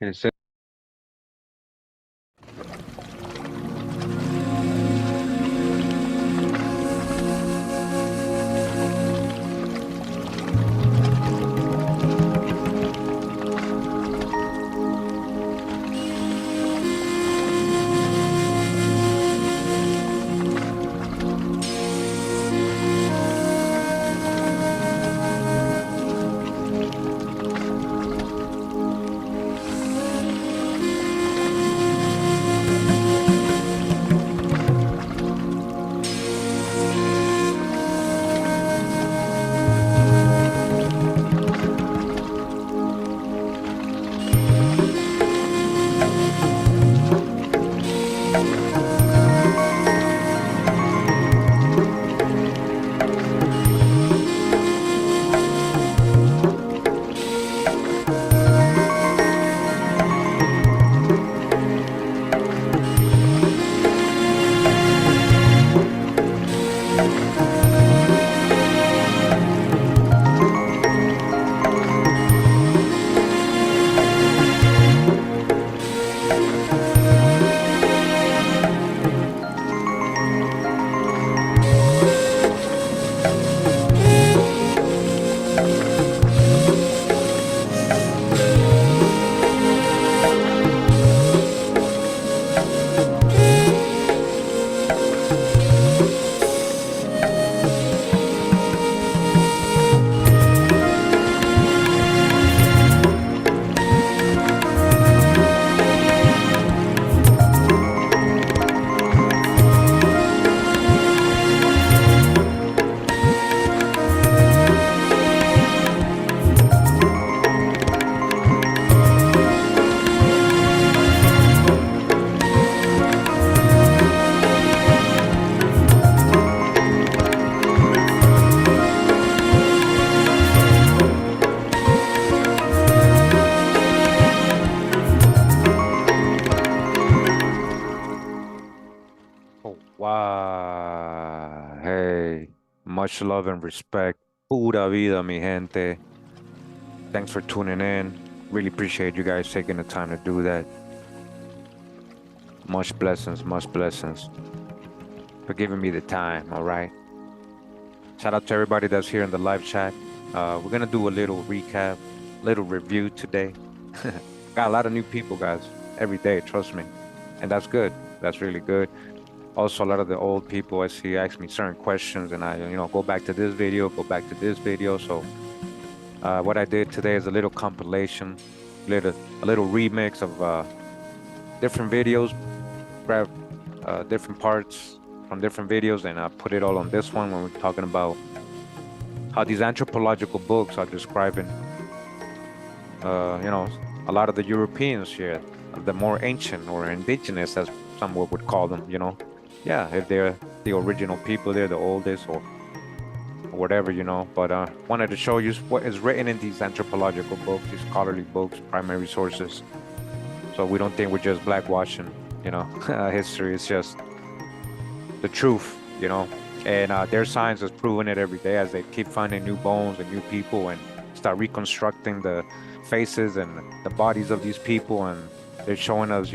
And it says, oh, wow. Hey, much love and respect. Pura vida, mi gente. Thanks for tuning in. Really appreciate you guys taking the time to do that. Much blessings, for giving me the time, all right? Shout out to everybody that's here in the live chat. We're gonna do a little recap, little review today. Got a lot of new people, guys, every day, trust me. And that's good, that's really good. Also, a lot of the old people I see ask me certain questions and I, go back to this video, go back to this video. So what I did today is a little compilation, a little remix of different videos, grab different parts from different videos and I put it all on this one when we're talking about how these anthropological books are describing, a lot of the Europeans here, the more ancient or indigenous, as some would call them, Yeah, if they're the original people, they're the oldest or whatever, But wanted to show you what is written in these anthropological books, these scholarly books, primary sources. So we don't think we're just blackwashing, history. It's just the truth, And their science is proving it every day as they keep finding new bones and new people and start reconstructing the faces and the bodies of these people. And they're showing us,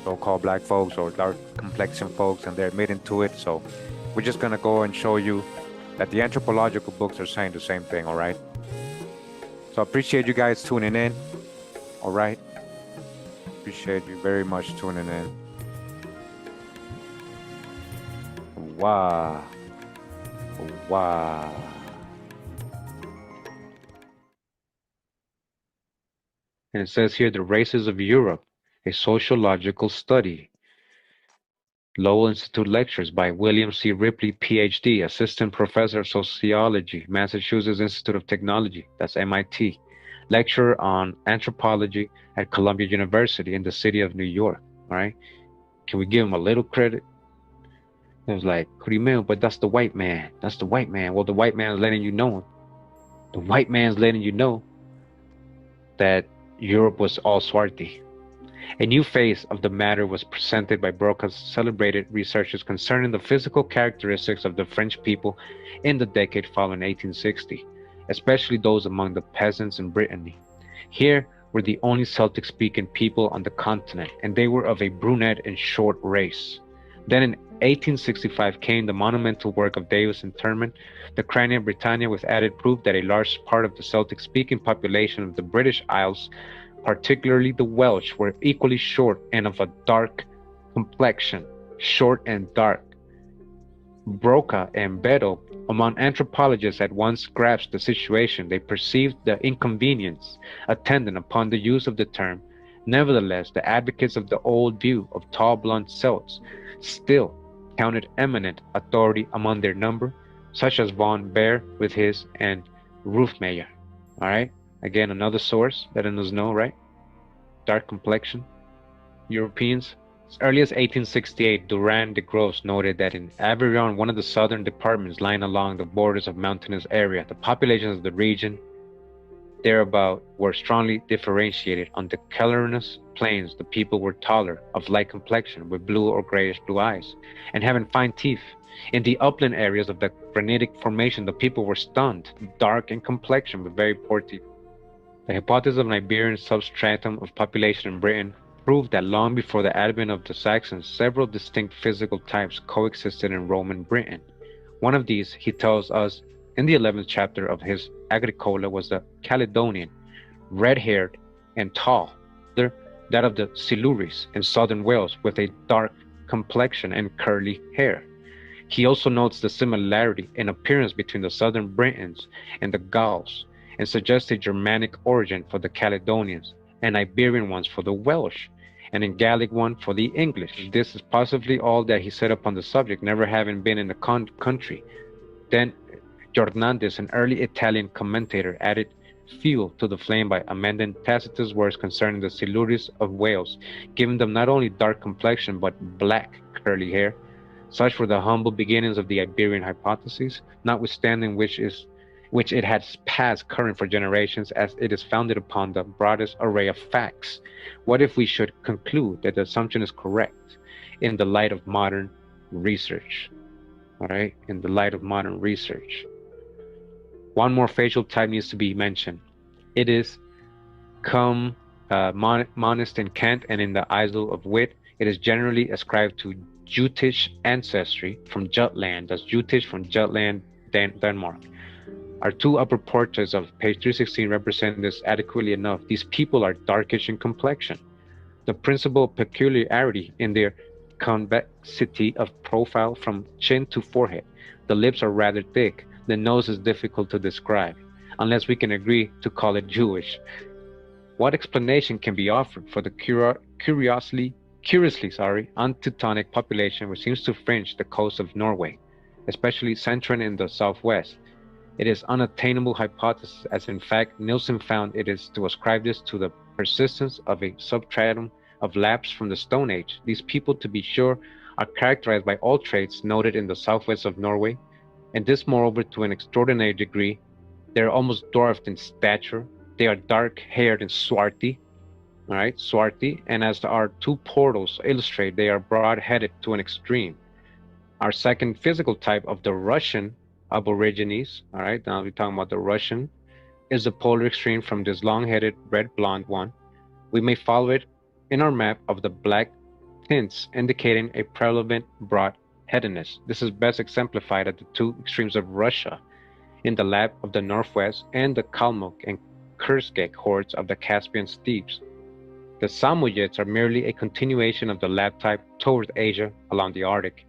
so-called black folks or dark complexion folks, and they're admitting to it. So we're just gonna go and show you that the anthropological books are saying the same thing, all right? So I appreciate you guys tuning in, all right? Appreciate you very much tuning in. Wow. Wow. And it says here, The Races of Europe, a Sociological Study. Lowell Institute Lectures by William C. Ripley, PhD, Assistant Professor of Sociology, Massachusetts Institute of Technology, that's MIT. Lecturer on Anthropology at Columbia University in the city of New York, all right? Can we give him a little credit? It was like, Kurimeo, but that's the white man. That's the white man. Well, the white man is letting you know. The white man's letting you know that Europe was all swarthy. A new phase of the matter was presented by Broca's celebrated researches concerning the physical characteristics of the French people in the decade following 1860, especially those among the peasants in Brittany. Here, were the only Celtic-speaking people on the continent, and they were of a brunette and short race. Then in 1865 came the monumental work of Davis Interment, the Crania Britannia, with added proof that a large part of the Celtic-speaking population of the British Isles, particularly the Welsh, were equally short and of a dark complexion. Short and dark. Broca and Beddoe, among anthropologists, at once grasped the situation. They perceived the inconvenience attendant upon the use of the term. Nevertheless, the advocates of the old view of tall blond Celts still counted eminent authority among their number, such as von Baer with his and Roofmeyer. All right, again another source letting us know, right? Dark complexion Europeans. As early as 1868, Durand de Grosse noted that in Aveyron, one of the southern departments lying along the borders of mountainous area, the populations of the region thereabout were strongly differentiated. On the cavernous plains, the people were taller, of light complexion, with blue or grayish blue eyes, and having fine teeth. In the upland areas of the granitic formation, the people were stunned, dark in complexion, with very poor teeth. The hypothesis of an Iberian substratum of population in Britain proved that long before the advent of the Saxons, several distinct physical types coexisted in Roman Britain. One of these, he tells us in the 11th chapter of his Agricola, was the Caledonian, red-haired and tall, that of the Silures in southern Wales, with a dark complexion and curly hair. He also notes the similarity in appearance between the southern Britons and the Gauls, and suggests a Germanic origin for the Caledonians, an Iberian one for the Welsh, and a Gaelic one for the English. This is possibly all that he said upon the subject, never having been in the country. Then Jornandes, an early Italian commentator, added fuel to the flame by amending Tacitus' words concerning the Silures of Wales, giving them not only dark complexion but black curly hair. Such were the humble beginnings of the Iberian hypothesis, notwithstanding which it has passed current for generations, as it is founded upon the broadest array of facts. What if we should conclude that the assumption is correct in the light of modern research? All right, in the light of modern research. One more facial type needs to be mentioned. It is monist in Kent and in the Isle of Wight. It is generally ascribed to Jutish ancestry from Jutland. That's Jutish from Jutland, Denmark. Our two upper portraits of page 316 represent this adequately enough. These people are darkish in complexion. The principal peculiarity in their convexity of profile from chin to forehead. The lips are rather thick. The nose is difficult to describe, unless we can agree to call it Jewish. What explanation can be offered for the curiously un-Teutonic population which seems to fringe the coast of Norway, especially central in the southwest? It is unattainable hypothesis, as in fact Nielsen found it is to ascribe this to the persistence of a substratum of lapse from the Stone Age. These people, to be sure, are characterized by all traits noted in the southwest of Norway, and this moreover to an extraordinary degree. They are almost dwarfed in stature. They are dark-haired and swarthy, all right, swarthy, and as our two portals illustrate, they are broad-headed to an extreme. Our second physical type of the Russian Aborigines, all right, now we're talking about the Russian, is the polar extreme from this long-headed red-blonde one. We may follow it in our map of the black tints indicating a prevalent broad-headedness. This is best exemplified at the two extremes of Russia, in the lap of the northwest and the Kalmuk and Kursk hordes of the Caspian steppes. The Samojeds are merely a continuation of the lap type towards Asia along the Arctic.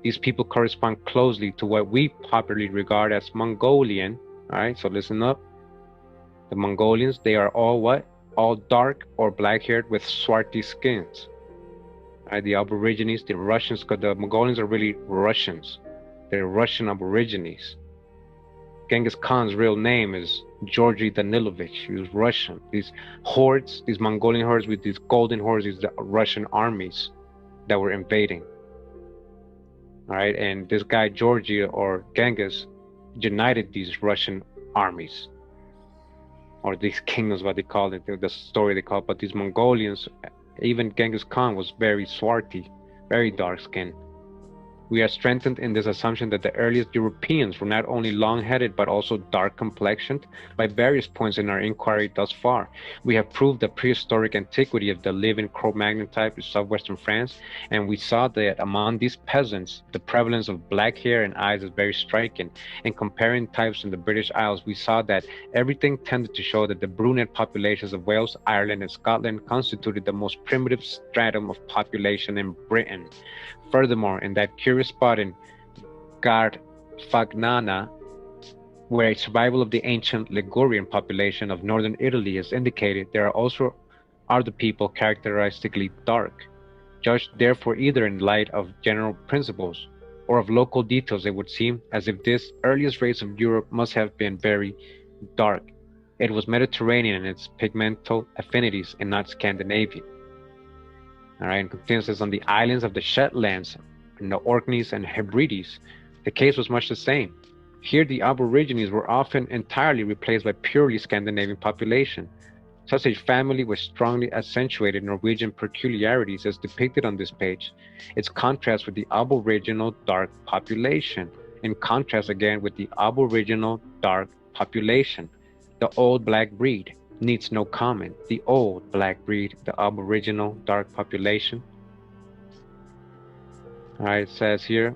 These people correspond closely to what we popularly regard as Mongolian. All right, so listen up. The Mongolians, they are all what? All dark or black-haired with swarthy skins. All right, the Aborigines, the Russians, because the Mongolians are really Russians. They're Russian Aborigines. Genghis Khan's real name is Georgy Danilovich. He was Russian. These hordes, these Mongolian hordes with these golden hordes, these Russian armies that were invading. All right, and this guy Georgy or Genghis united these Russian armies, or these kingdoms, what they call it, the story they call it. But these Mongolians, even Genghis Khan was very swarthy, very dark skinned. We are strengthened in this assumption that the earliest Europeans were not only long-headed but also dark-complexioned. By various points in our inquiry thus far, we have proved the prehistoric antiquity of the living Cro-Magnon type in southwestern France, and we saw that among these peasants, the prevalence of black hair and eyes is very striking. In comparing types in the British Isles, we saw that everything tended to show that the brunette populations of Wales, Ireland, and Scotland constituted the most primitive stratum of population in Britain. Furthermore, in that curious spot in Garfagnana, where a survival of the ancient Ligurian population of northern Italy is indicated, there are also other people characteristically dark. Judged therefore either in light of general principles or of local details, it would seem as if this earliest race of Europe must have been very dark. It was Mediterranean in its pigmental affinities and not Scandinavian. All right, and continues on the islands of the Shetlands, and the Orkneys and Hebrides, the case was much the same. Here the Aborigines were often entirely replaced by purely Scandinavian population. Such a family with strongly accentuated Norwegian peculiarities as depicted on this page. Its contrast with the Aboriginal dark population, in contrast again with the Aboriginal dark population. The old black breed needs no comment. The old black breed, the Aboriginal dark population. All right, it says here,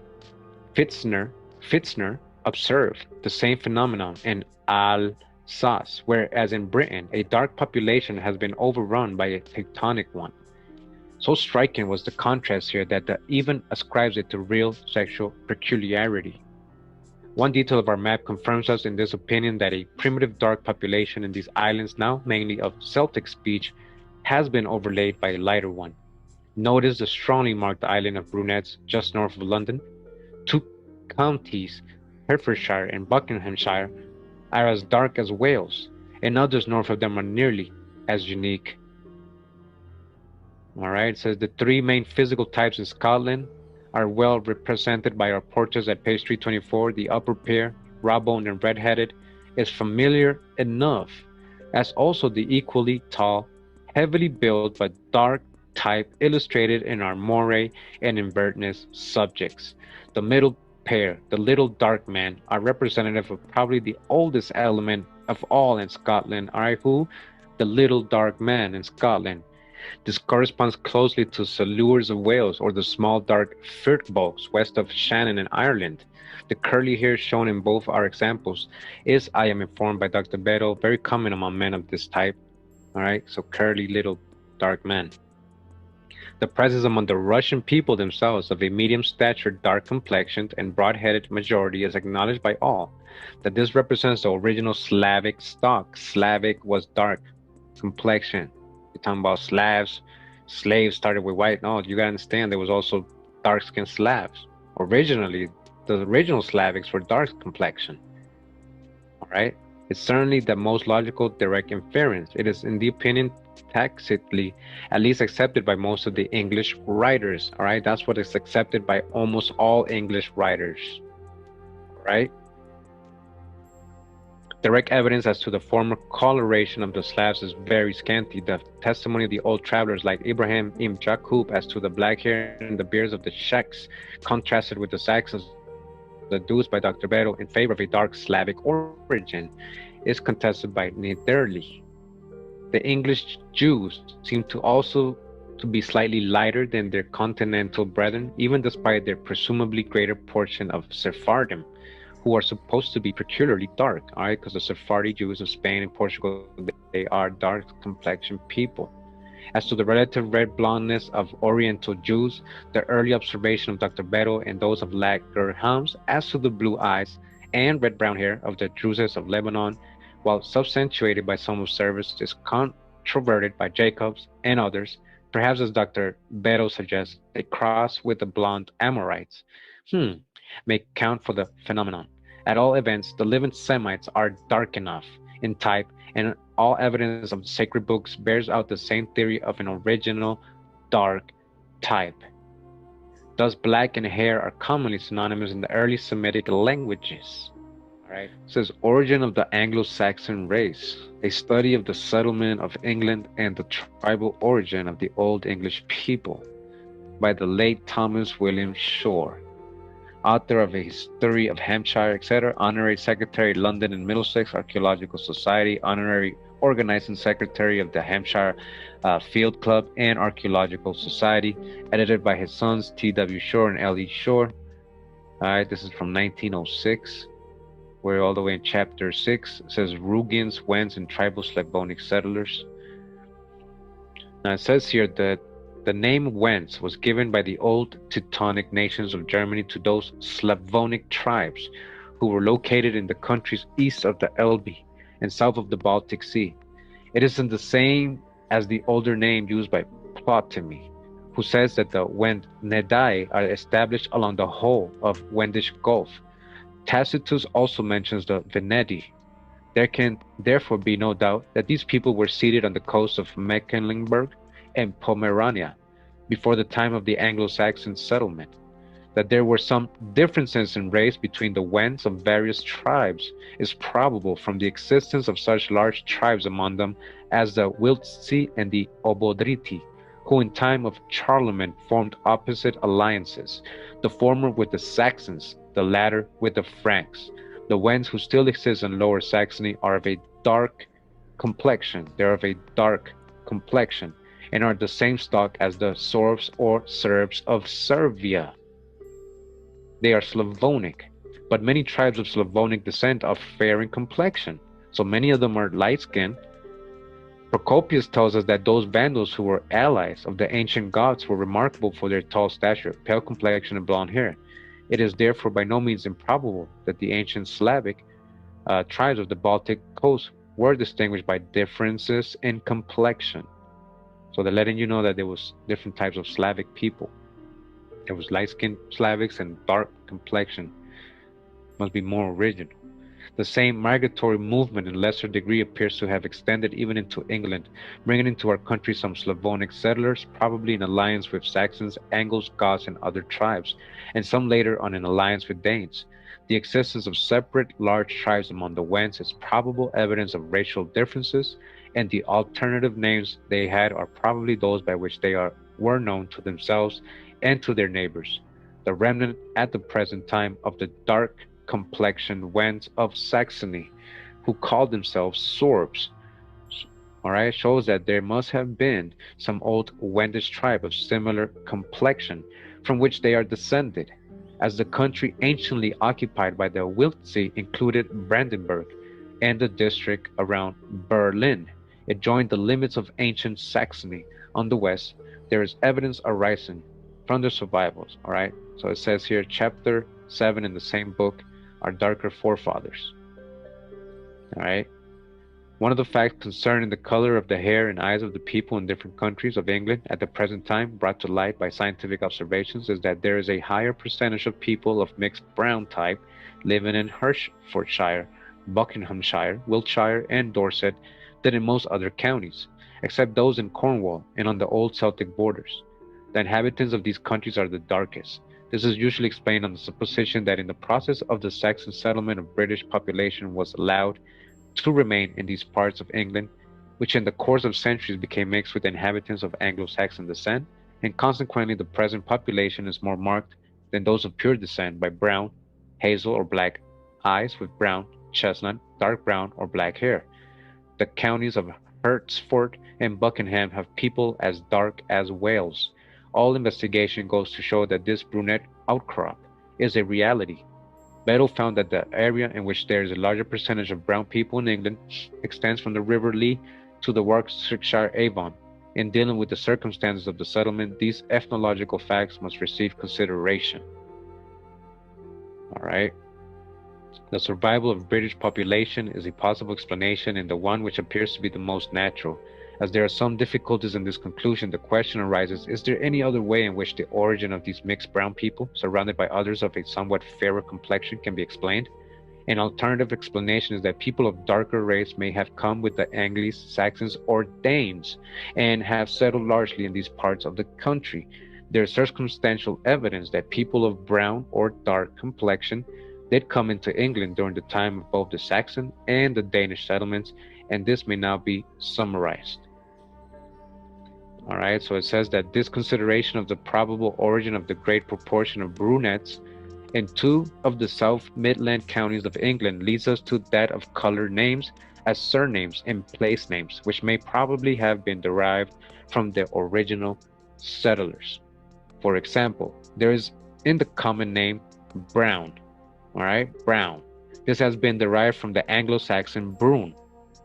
Fitzner observed the same phenomenon in Alsace, whereas in Britain, a dark population has been overrun by a Teutonic one. So striking was the contrast here that the even ascribes it to real sexual peculiarity. One detail of our map confirms us in this opinion that a primitive dark population in these islands, now mainly of Celtic speech, has been overlaid by a lighter one. Notice the strongly marked island of brunettes just north of London. Two counties, Hertfordshire and Buckinghamshire, are as dark as Wales, and others north of them are nearly as unique. All right, it says the three main physical types in Scotland are well represented by our portraits at page 324. The upper pair, raw-boned and red-headed, is familiar enough, as also the equally tall, heavily built but dark type illustrated in our Moray and Inverness subjects. The middle pair, the little dark men, are representative of probably the oldest element of all in Scotland, who? The little dark man in Scotland. This corresponds closely to Silures of Wales or the small dark Firtbolgs west of Shannon in Ireland. The curly hair shown in both our examples is, I am informed by Dr. Beto, very common among men of this type. All right, so curly little dark men. The presence among the Russian people themselves of a medium stature, dark complexioned and broad-headed majority is acknowledged by all, that this represents the original Slavic stock. Slavic was dark complexion. You're talking about Slavs, slaves started with white. No, you gotta understand there was also dark-skinned Slavs. Originally, the original Slavics were dark complexion. All right, it's certainly the most logical direct inference. It is, in the opinion, tacitly at least accepted by most of the English writers. All right, that's what is accepted by almost all English writers. All right. Direct evidence as to the former coloration of the Slavs is very scanty. The testimony of the old travelers like Ibrahim ibn Jakub as to the black hair and the beards of the Czechs, contrasted with the Saxons deduced by Dr. Beto in favor of a dark Slavic origin, is contested by neitherly. The English Jews seem to also to be slightly lighter than their continental brethren, even despite their presumably greater portion of Sephardim, who are supposed to be peculiarly dark, all right, because the Sephardi Jews of Spain and Portugal, they are dark complexion people. As to the relative red blondness of Oriental Jews, the early observation of Dr. Beto and those of Lagerhams as to the blue eyes and red-brown hair of the Druses of Lebanon, while substantiated by some observers, is controverted by Jacobs and others, perhaps as Dr. Beto suggests, a cross with the blonde Amorites, may count for the phenomenon. At all events, the living Semites are dark enough in type, and all evidence of the sacred books bears out the same theory of an original dark type. Thus, black and hair are commonly synonymous in the early Semitic languages. All right. It says, origin of the Anglo-Saxon race, a study of the settlement of England and the tribal origin of the Old English people, by the late Thomas William Shore. author of a history of Hampshire, etc., honorary secretary, London and Middlesex Archaeological Society, honorary organizing secretary of the Hampshire Field Club and Archaeological Society, edited by his sons T.W. Shore and L.E. Shore. All right, this is from 1906. We're all the way in chapter 6. It says Rugians, Wends, and tribal Slavonic settlers. Now it says here that the name Wends was given by the old Teutonic nations of Germany to those Slavonic tribes who were located in the countries east of the Elbe and south of the Baltic Sea. It isn't the same as the older name used by Ptolemy, who says that the Wendnedae are established along the whole of Wendish Gulf. Tacitus also mentions the Venedi. There can therefore be no doubt that these people were seated on the coast of Mecklenburg and Pomerania before the time of the Anglo-Saxon settlement. That there were some differences in race between the Wends of various tribes is probable from the existence of such large tribes among them as the Wiltzi and the Obodriti, who in time of Charlemagne formed opposite alliances, the former with the Saxons, the latter with the Franks. The Wends who still exist in Lower Saxony are of a dark complexion. They're of a dark complexion and are the same stock as the Sorbs or Serbs of Serbia. They are Slavonic, but many tribes of Slavonic descent are fair in complexion, so many of them are light-skinned. Procopius tells us that those Vandals who were allies of the ancient Goths were remarkable for their tall stature, pale complexion, and blonde hair. It is therefore by no means improbable that the ancient Slavic tribes of the Baltic coast were distinguished by differences in complexion. So they're letting you know that there was different types of Slavic people. There was light-skinned Slavics and dark complexion. Must be more original. The same migratory movement in lesser degree appears to have extended even into England, bringing into our country some Slavonic settlers, probably in alliance with Saxons, Angles, Goths, and other tribes, and some later on in alliance with Danes. The existence of separate large tribes among the Wends is probable evidence of racial differences, and the alternative names they had are probably those by which they were known to themselves and to their neighbors. The remnant at the present time of the dark complexioned Wends of Saxony, who called themselves Sorbs, all right, shows that there must have been some old Wendish tribe of similar complexion from which they are descended, as the country anciently occupied by the Wiltzi included Brandenburg and the district around Berlin. It joined the limits of ancient Saxony. On the west, there is evidence arising from the survivals, all right? So it says here, chapter 7 in the same book, our darker forefathers, all right? One of the facts concerning the color of the hair and eyes of the people in different countries of England at the present time, brought to light by scientific observations, is that there is a higher percentage of people of mixed brown type living in Hertfordshire, Buckinghamshire, Wiltshire, and Dorset than in most other counties, except those in Cornwall and on the old Celtic borders. The inhabitants of these countries are the darkest. This is usually explained on the supposition that in the process of the Saxon settlement of British population was allowed to remain in these parts of England, which in the course of centuries became mixed with the inhabitants of Anglo-Saxon descent, and consequently the present population is more marked than those of pure descent by brown, hazel, or black eyes with brown, chestnut, dark brown, or black hair. The counties of Hertford and Buckingham have people as dark as Wales. All investigation goes to show that this brunette outcrop is a reality. Bedell found that the area in which there is a larger percentage of brown people in England extends from the River Lee to the Warwickshire Avon. In dealing with the circumstances of the settlement, these ethnological facts must receive consideration. All right. The survival of British population is a possible explanation and the one which appears to be the most natural. As there are some difficulties in this conclusion, the question arises, is there any other way in which the origin of these mixed brown people, surrounded by others of a somewhat fairer complexion, can be explained? An alternative explanation is that people of darker race may have come with the Angles, Saxons, or Danes, and have settled largely in these parts of the country. There is circumstantial evidence that people of brown or dark complexion did come into England during the time of both the Saxon and the Danish settlements, and this may now be summarized. All right, so it says that this consideration of the probable origin of the great proportion of brunettes in two of the South Midland counties of England leads us to that of colored names as surnames and place names, which may probably have been derived from the original settlers. For example, there is in the common name Brown, all right, Brown. This has been derived from the Anglo-Saxon Brun,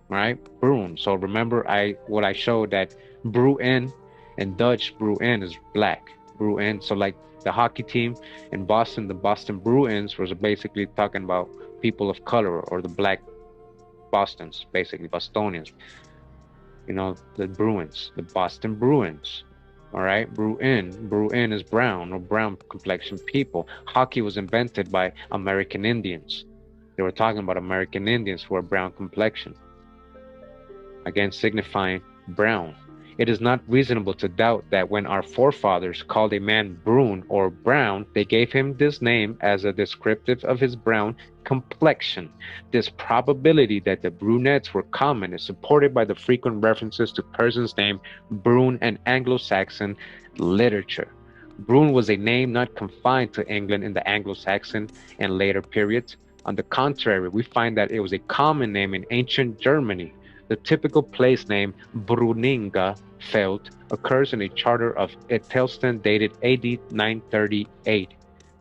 right, Brun. So remember what I showed that Bruin and Dutch Bruin is black, Bruin. So like the hockey team in Boston, the Boston Bruins was basically talking about people of color or the black Bostons, basically Bostonians, the Bruins, the Boston Bruins. All right, Bruin is brown or brown complexion people. Hockey was invented by American Indians. They were talking about American Indians who are brown complexion, again signifying brown. It is not reasonable to doubt that when our forefathers called a man brun or brown, they gave him this name as a descriptive of his brown complexion. This probability that the brunettes were common is supported by the frequent references to persons named Brun and Anglo-Saxon literature. Brun was a name not confined to England in the Anglo-Saxon and later periods. On the contrary, we find that it was a common name in ancient Germany. The typical place name Bruninga Feld occurs in a charter of Etelstan dated AD 938,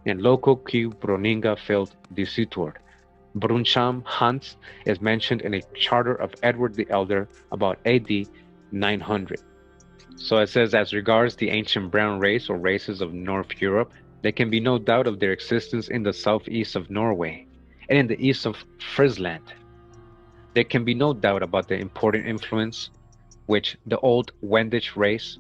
and local Q Bruninga Feld Disitur. Brunsham Hans is mentioned in a charter of Edward the Elder about AD 900. So it says, as regards the ancient brown race or races of North Europe, there can be no doubt of their existence in the southeast of Norway and in the east of Friesland. There can be no doubt about the important influence which the old Wendish race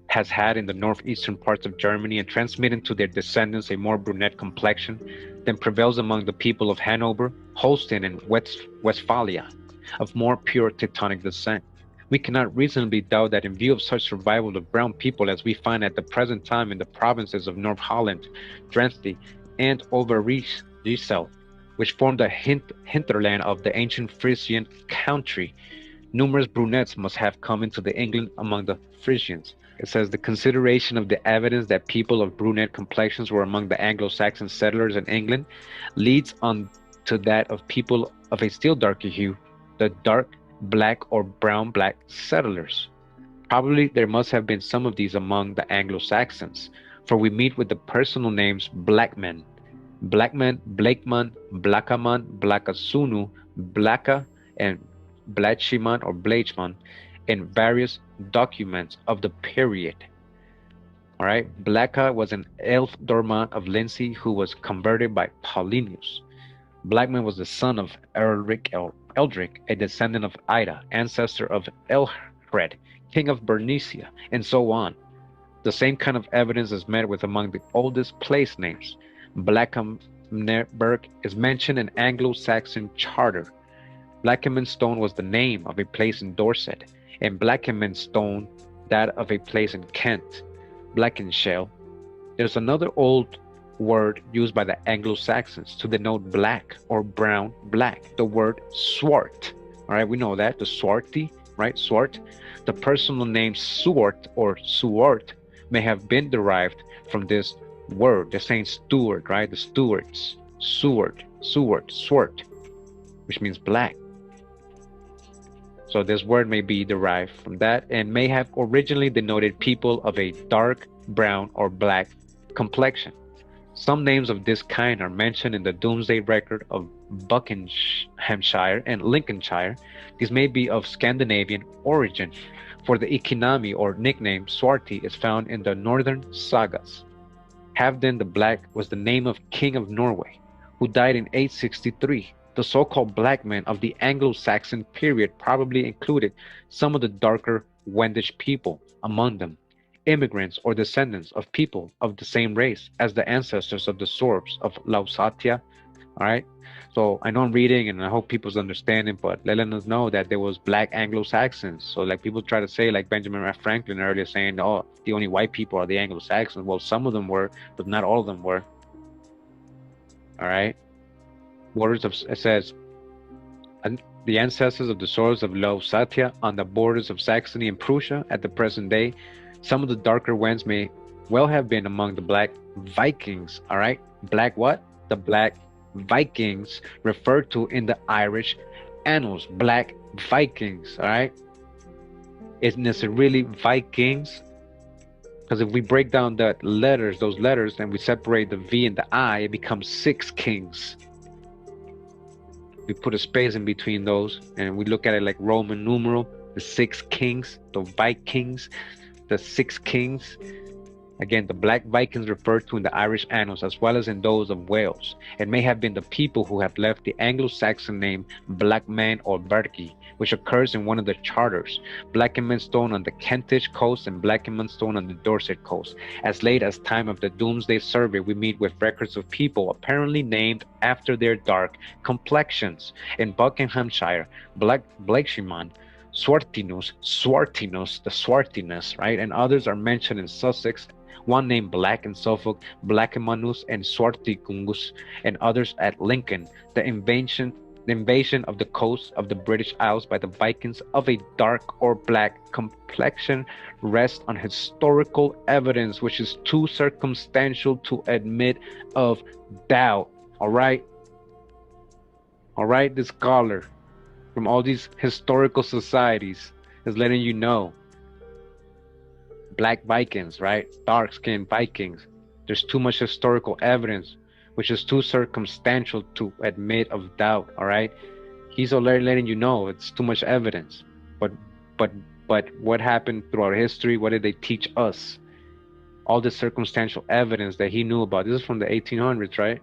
has had in the northeastern parts of Germany and transmitted to their descendants a more brunette complexion than prevails among the people of Hanover, Holstein, and Westphalia, of more pure Teutonic descent. We cannot reasonably doubt that in view of such survival of brown people as we find at the present time in the provinces of North Holland, Drenthe, and Overijssel, which formed the hinterland of the ancient Frisian country, numerous brunettes must have come into the England among the Frisians. It says the consideration of the evidence that people of brunette complexions were among the Anglo-Saxon settlers in England leads on to that of people of a still darker hue, the dark black or brown black settlers. Probably there must have been some of these among the Anglo-Saxons, for we meet with the personal names Blackman, Blackman, Blakeman, Blackaman, Blackasunu, Blacka, and Blatchiman or Blachman in various documents of the period. All right, Blacka was an ealdorman of Lindsey who was converted by Paulinius. Blackman was the son of Eldric, a descendant of Ida, ancestor of Elhred, king of Bernicia, and so on. The same kind of evidence is met with among the oldest place names. Blackenberg is mentioned in Anglo-Saxon charter. Blackenmanstone was the name of a place in Dorset, and Blackenmanstone that of a place in Kent. Blackenshell. There's another old word used by the Anglo-Saxons to denote black or brown black, the word swart. All right, we know that, the swarthy, right, swart. The personal name Swart or Suart may have been derived from this word. They're saying steward, right, the stewards, Swart, swart, which means black. So this word may be derived from that and may have originally denoted people of a dark brown or black complexion. Some names of this kind are mentioned in the Domesday record of Buckinghamshire and Lincolnshire. These may be of Scandinavian origin, for the economy or nickname Swarthy is found in the northern sagas. Halfdan the Black was the name of King of Norway, who died in 863. The so-called black men of the Anglo-Saxon period probably included some of the darker Wendish people among them, immigrants or descendants of people of the same race as the ancestors of the Sorbs of Lausatia. All right, so I know I'm reading and I hope people's understanding, but letting us know that there was black Anglo-Saxons. So like people try to say, like Benjamin F. Franklin earlier saying, oh, the only white people are the Anglo-Saxons. Well, some of them were, but not all of them were. All right. It says, the ancestors of the Sorbs of Lausatia on the borders of Saxony and Prussia at the present day. Some of the darker Wends may well have been among the black Vikings. All right, black what? the Black Vikings referred to in the Irish annals. Black Vikings, all right? Isn't this really Vikings? Because if we break down that letters, those letters, and we separate the V and the I, it becomes six kings. We put a space in between those, and we look at it like Roman numeral, the six kings, the Vikings, the six kings. Again, the Black Vikings referred to in the Irish annals as well as in those of Wales. It may have been the people who have left the Anglo-Saxon name Black Man or Bergi, which occurs in one of the charters, Blackmanstone on the Kentish coast and Blackmanstone on the Dorset coast. As late as time of the Domesday Survey, we meet with records of people apparently named after their dark complexions. In Buckinghamshire, Blakeshiman, Swartinus, the Swartiness, right? And others are mentioned in Sussex, one named Black in Suffolk, Blackamanus and Swartikungus, and others at Lincoln. The invasion of the coast of the British Isles by the Vikings of a dark or black complexion rests on historical evidence which is too circumstantial to admit of doubt. All right, this scholar from all these historical societies is letting you know Black Vikings, right? Dark-skinned Vikings. There's too much historical evidence, which is too circumstantial to admit of doubt. All right, he's already letting you know it's too much evidence. But what happened throughout history? What did they teach us? All the circumstantial evidence that he knew about. This is from the 1800s, right?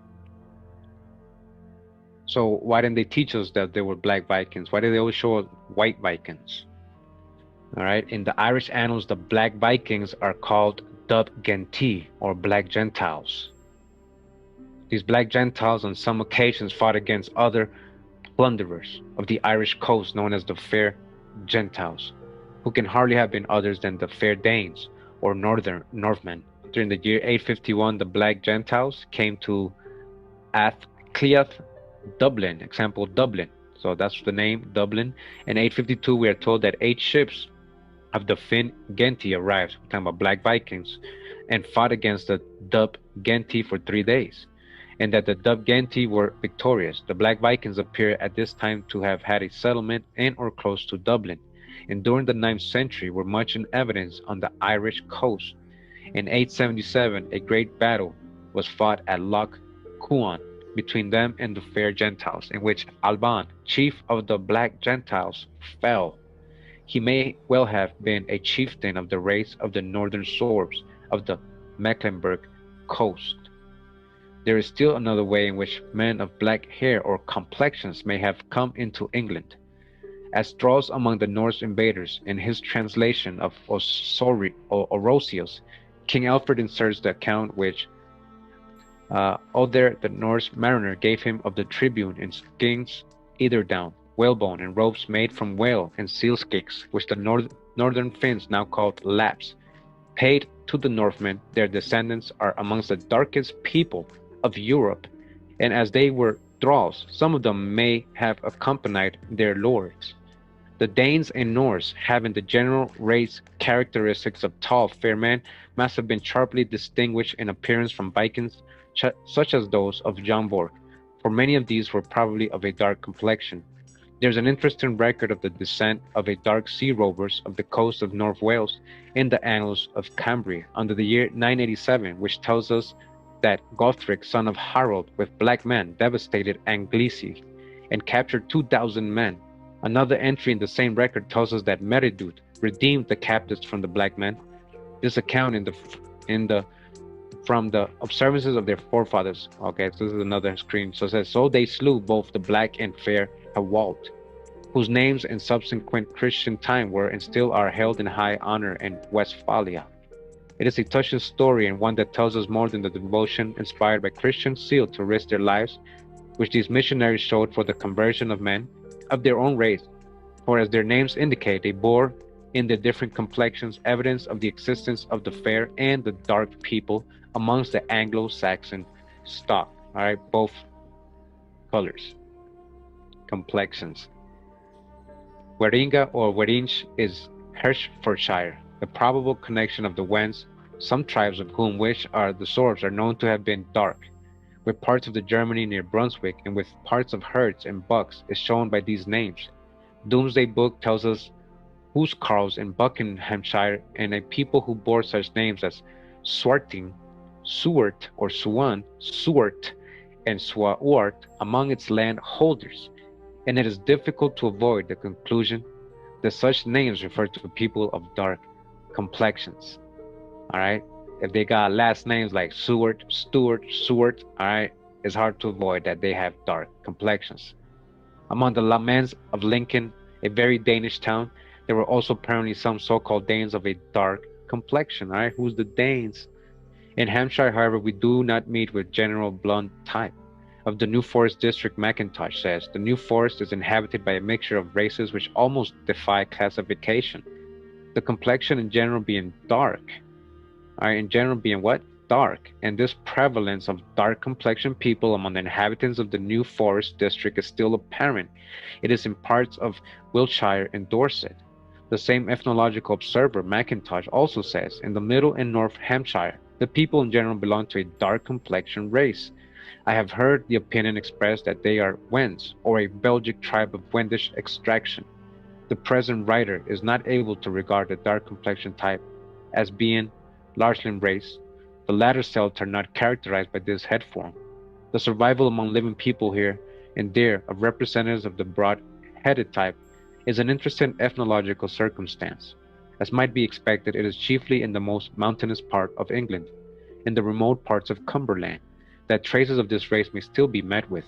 So why didn't they teach us that there were Black Vikings? Why did they always show us white Vikings? All right, in the Irish annals, the Black Vikings are called Dub Gentí, or Black Gentiles. These Black Gentiles on some occasions fought against other plunderers of the Irish coast known as the Fair Gentiles, who can hardly have been others than the Fair Danes or Northmen. During the year 851, the Black Gentiles came to Athcliath, Dublin, example Dublin. So that's the name, Dublin. In 852, we are told that 8 ships of the Finn Genti arrived, we're talking about Black Vikings, and fought against the Dub Genti for 3 days, and that the Dub Genti were victorious. The Black Vikings appear at this time to have had a settlement in or close to Dublin, and during the 9th century were much in evidence on the Irish coast. In 877, a great battle was fought at Loch Cuan between them and the Fair Gentiles, in which Alban, chief of the Black Gentiles, fell. He may well have been a chieftain of the race of the northern Sorbs of the Mecklenburg coast. There is still another way in which men of black hair or complexions may have come into England. As draws among the Norse invaders, in his translation of Orosius, King Alfred inserts the account which Other the Norse mariner gave him of the tribune in skins, eiderdown, whalebone, and ropes made from whale and seal skins, which the northern Finns now called laps, paid to the Northmen. Their descendants are amongst the darkest people of Europe, and as they were thralls, some of them may have accompanied their lords. The Danes and Norse, having the general race characteristics of tall, fair men, must have been sharply distinguished in appearance from Vikings, such as those of John Borg, for many of these were probably of a dark complexion. There's an interesting record of the descent of a dark sea rovers of the coast of North Wales in the annals of Cambria under the year 987, which tells us that Gothric, son of Harold, with black men devastated Anglesey and captured 2,000 men. Another entry in the same record tells us that Meredith redeemed the captives from the black men. This account from the observances of their forefathers. Okay, so this is another screen. So it says, so they slew both the black and fair Hawalt, whose names in subsequent Christian time were and still are held in high honor in Westphalia. It is a touching story and one that tells us more than the devotion inspired by Christian zeal to risk their lives, which these missionaries showed for the conversion of men of their own race. For as their names indicate, they bore in their different complexions evidence of the existence of the fair and the dark people amongst the Anglo-Saxon stock. All right, both colors, complexions. Weringa or Werinch is Hertfordshire. The probable connection of the Wends, some tribes of whom which are the Sorbs, are known to have been dark, with parts of the Germany near Brunswick and with parts of herds and bucks is shown by these names. Domesday Book tells us huscarls in Buckinghamshire and a people who bore such names as Swarting, Suart or Suan, Suart, and Swart among its land holders, and it is difficult to avoid the conclusion that such names refer to people of dark complexions. All right, if they got last names like Seward, Stewart, Seward, all right, it's hard to avoid that they have dark complexions. Among the Lamans of Lincoln, a very Danish town, there were also apparently some so-called Danes of a dark complexion. All right, who's the Danes? In Hampshire, however, we do not meet with general blunt type. Of the New Forest district, McIntosh says, the New Forest is inhabited by a mixture of races which almost defy classification. The complexion in general being dark. All right, in general being what? Dark. And this prevalence of dark complexion people among the inhabitants of the New Forest district is still apparent. It is in parts of Wiltshire and Dorset. The same ethnological observer, McIntosh, also says, in the Middle and North Hampshire, the people in general belong to a dark complexion race. I have heard the opinion expressed that they are Wends, or a Belgic tribe of Wendish extraction. The present writer is not able to regard the dark complexion type as being largely race. The latter cells are not characterized by this head form. The survival among living people here and there of representatives of the broad-headed type is an interesting ethnological circumstance. As might be expected, it is chiefly in the most mountainous part of England, in the remote parts of Cumberland, that traces of this race may still be met with.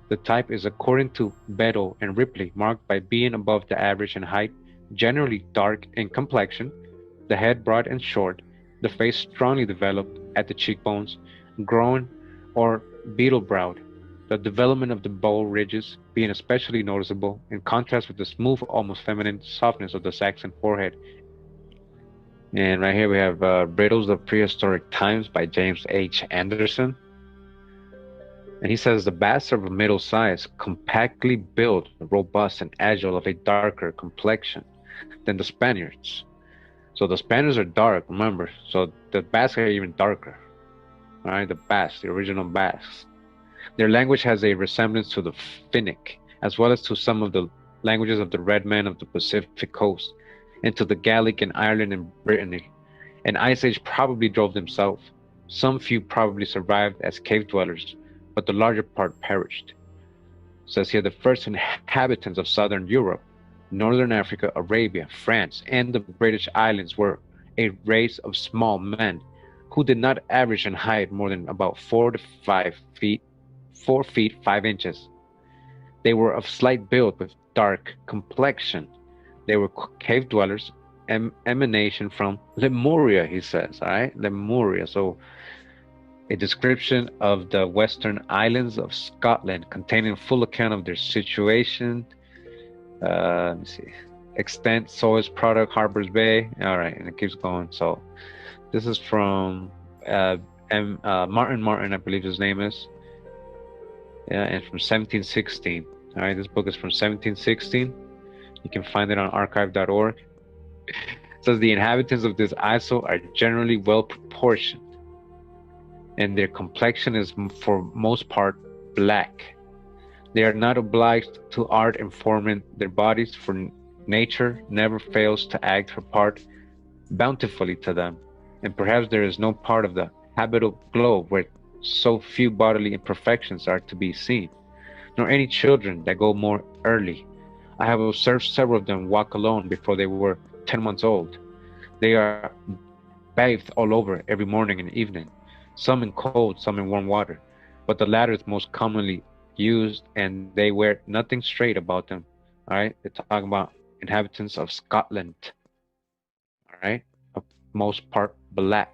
The type is, according to Beddoe and Ripley, marked by being above the average in height, generally dark in complexion, the head broad and short, the face strongly developed at the cheekbones, grown or beetle-browed, the development of the bow ridges being especially noticeable in contrast with the smooth, almost feminine softness of the Saxon forehead. And right here we have Riddles of Prehistoric Times by James H. Anderson. And he says the Basques are of middle size, compactly built, robust, and agile, of a darker complexion than the Spaniards. So the Spaniards are dark, remember. So the Basques are even darker. All right, the Basques, the original Basques. Their language has a resemblance to the Finnic, as well as to some of the languages of the Red Men of the Pacific coast, and to the Gaelic in Ireland and Brittany. An ice age probably drove them south. Some few probably survived as cave dwellers, but the larger part perished. It says here the first inhabitants of southern Europe, northern Africa, Arabia, France, and the British Islands were a race of small men who did not average in height more than about 4 feet 5 inches. They were of slight build with dark complexion. They were cave dwellers, emanation from Lemuria, he says, all right? Lemuria. So a description of the western islands of Scotland containing full account of their situation. Let me see. Extent, soils, product, Harper's Bay. All right, and it keeps going. So this is from Martin, I believe his name is. Yeah, and from 1716. All right, this book is from 1716. You can find it on archive.org. It says the inhabitants of this isle are generally well proportioned, and their complexion is for most part black. They are not obliged to art in forming their bodies, for nature never fails to act her part bountifully to them, and perhaps there is no part of the habitable globe where so few bodily imperfections are to be seen, nor any children that go more early. I have observed several of them walk alone before they were 10 months old. They are bathed all over every morning and evening, some in cold, some in warm water, but the latter is most commonly used, and they wear nothing straight about them. All right, they're talking about inhabitants of Scotland. All right, of most part black.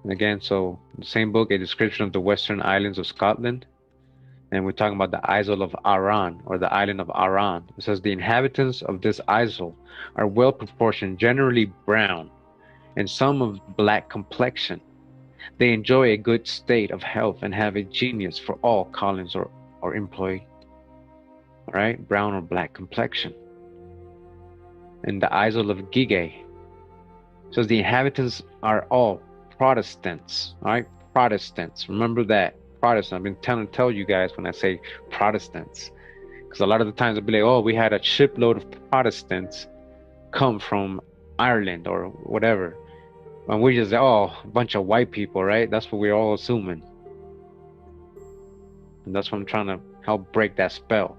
And again, so the same book, a description of the western islands of Scotland, and we're talking about the Isle of Arran, or the island of Arran. It says the inhabitants of this isle are well proportioned, generally brown, and some of black complexion. They enjoy a good state of health and have a genius for all callings or employ. All right, brown or black complexion. In the Isle of Gigay, says the inhabitants are all Protestants. All right, Protestants. Remember that. Protestant. I've been tell you guys when I say Protestants, because a lot of the times I'll be like, oh, we had a shipload of Protestants come from Ireland or whatever, and we just oh, a bunch of white people, right? That's what we're all assuming, and that's what I'm trying to help break that spell.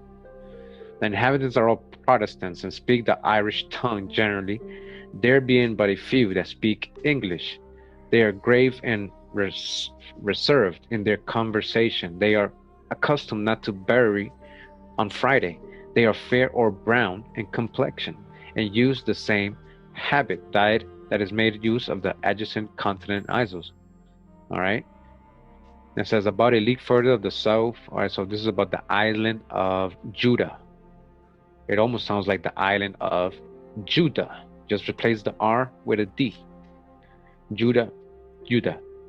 The inhabitants are all Protestants and speak the Irish tongue generally, there being but a few that speak English. They are grave and reserved in their conversation. They are accustomed not to bury on Friday. They are fair or brown in complexion and use the same habit, diet that is made use of the adjacent continent isles. All right. It says about a league further of the south. All right. So this is about the island of Judah. It almost sounds like the island of Judah. Just replace the R with a D. Judah.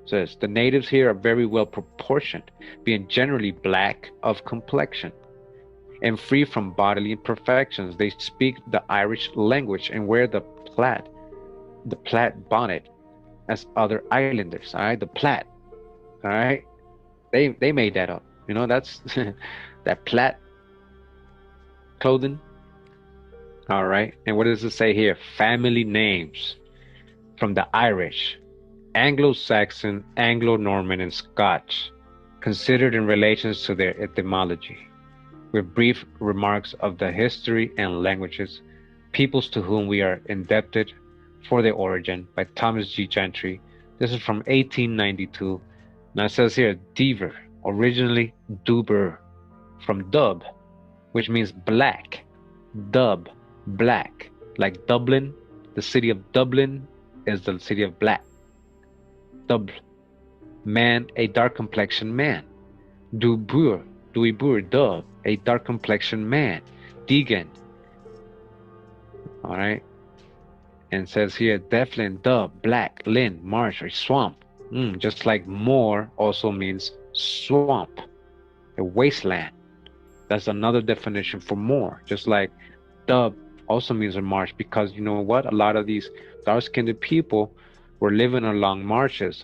Says the natives here are very well proportioned, being generally black of complexion and free from bodily imperfections. They speak the Irish language and wear the plaid bonnet as other islanders. All right, the plaid. All right, they made that up. You know, that's that plaid clothing. All right, and what does it say here? Family names from the Irish, Anglo-Saxon, Anglo-Norman, and Scotch, considered in relation to their etymology, with brief remarks of the history and languages, peoples to whom we are indebted for their origin, by Thomas G. Gentry. This is from 1892. Now it says here, Dever, originally Duber, from Dub, which means black. Dub, black. Like Dublin, the city of Dublin is the city of black. Dub, man, a dark complexioned man. Duibur, dub, a dark complexioned man. Deegan. All right. And says here, Deflin, dub, black, lin, marsh, or swamp. Just like moor also means swamp, a wasteland. That's another definition for moor. Just like dub also means a marsh, because you know what? A lot of these dark-skinned people were living along marshes,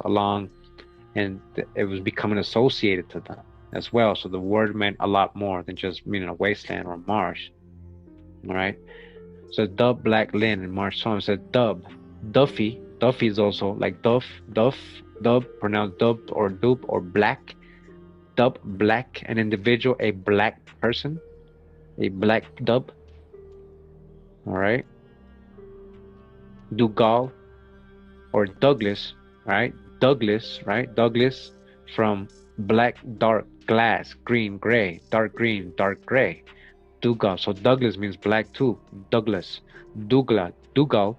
and it was becoming associated to them as well. So the word meant a lot more than just meaning a wasteland or a marsh. All right. So dub, black, lin, and marsh. So it said dub, Duffy. Duffy is also like dub, pronounced dub or dub or black. Dub, black, an individual, a black person, a black dub. All right. Dougal or Douglas, right? Douglas, right? Douglas from black, dark, glass, green, gray, dark green, dark gray. Dougal. So Douglas means black too. Douglas. Dougal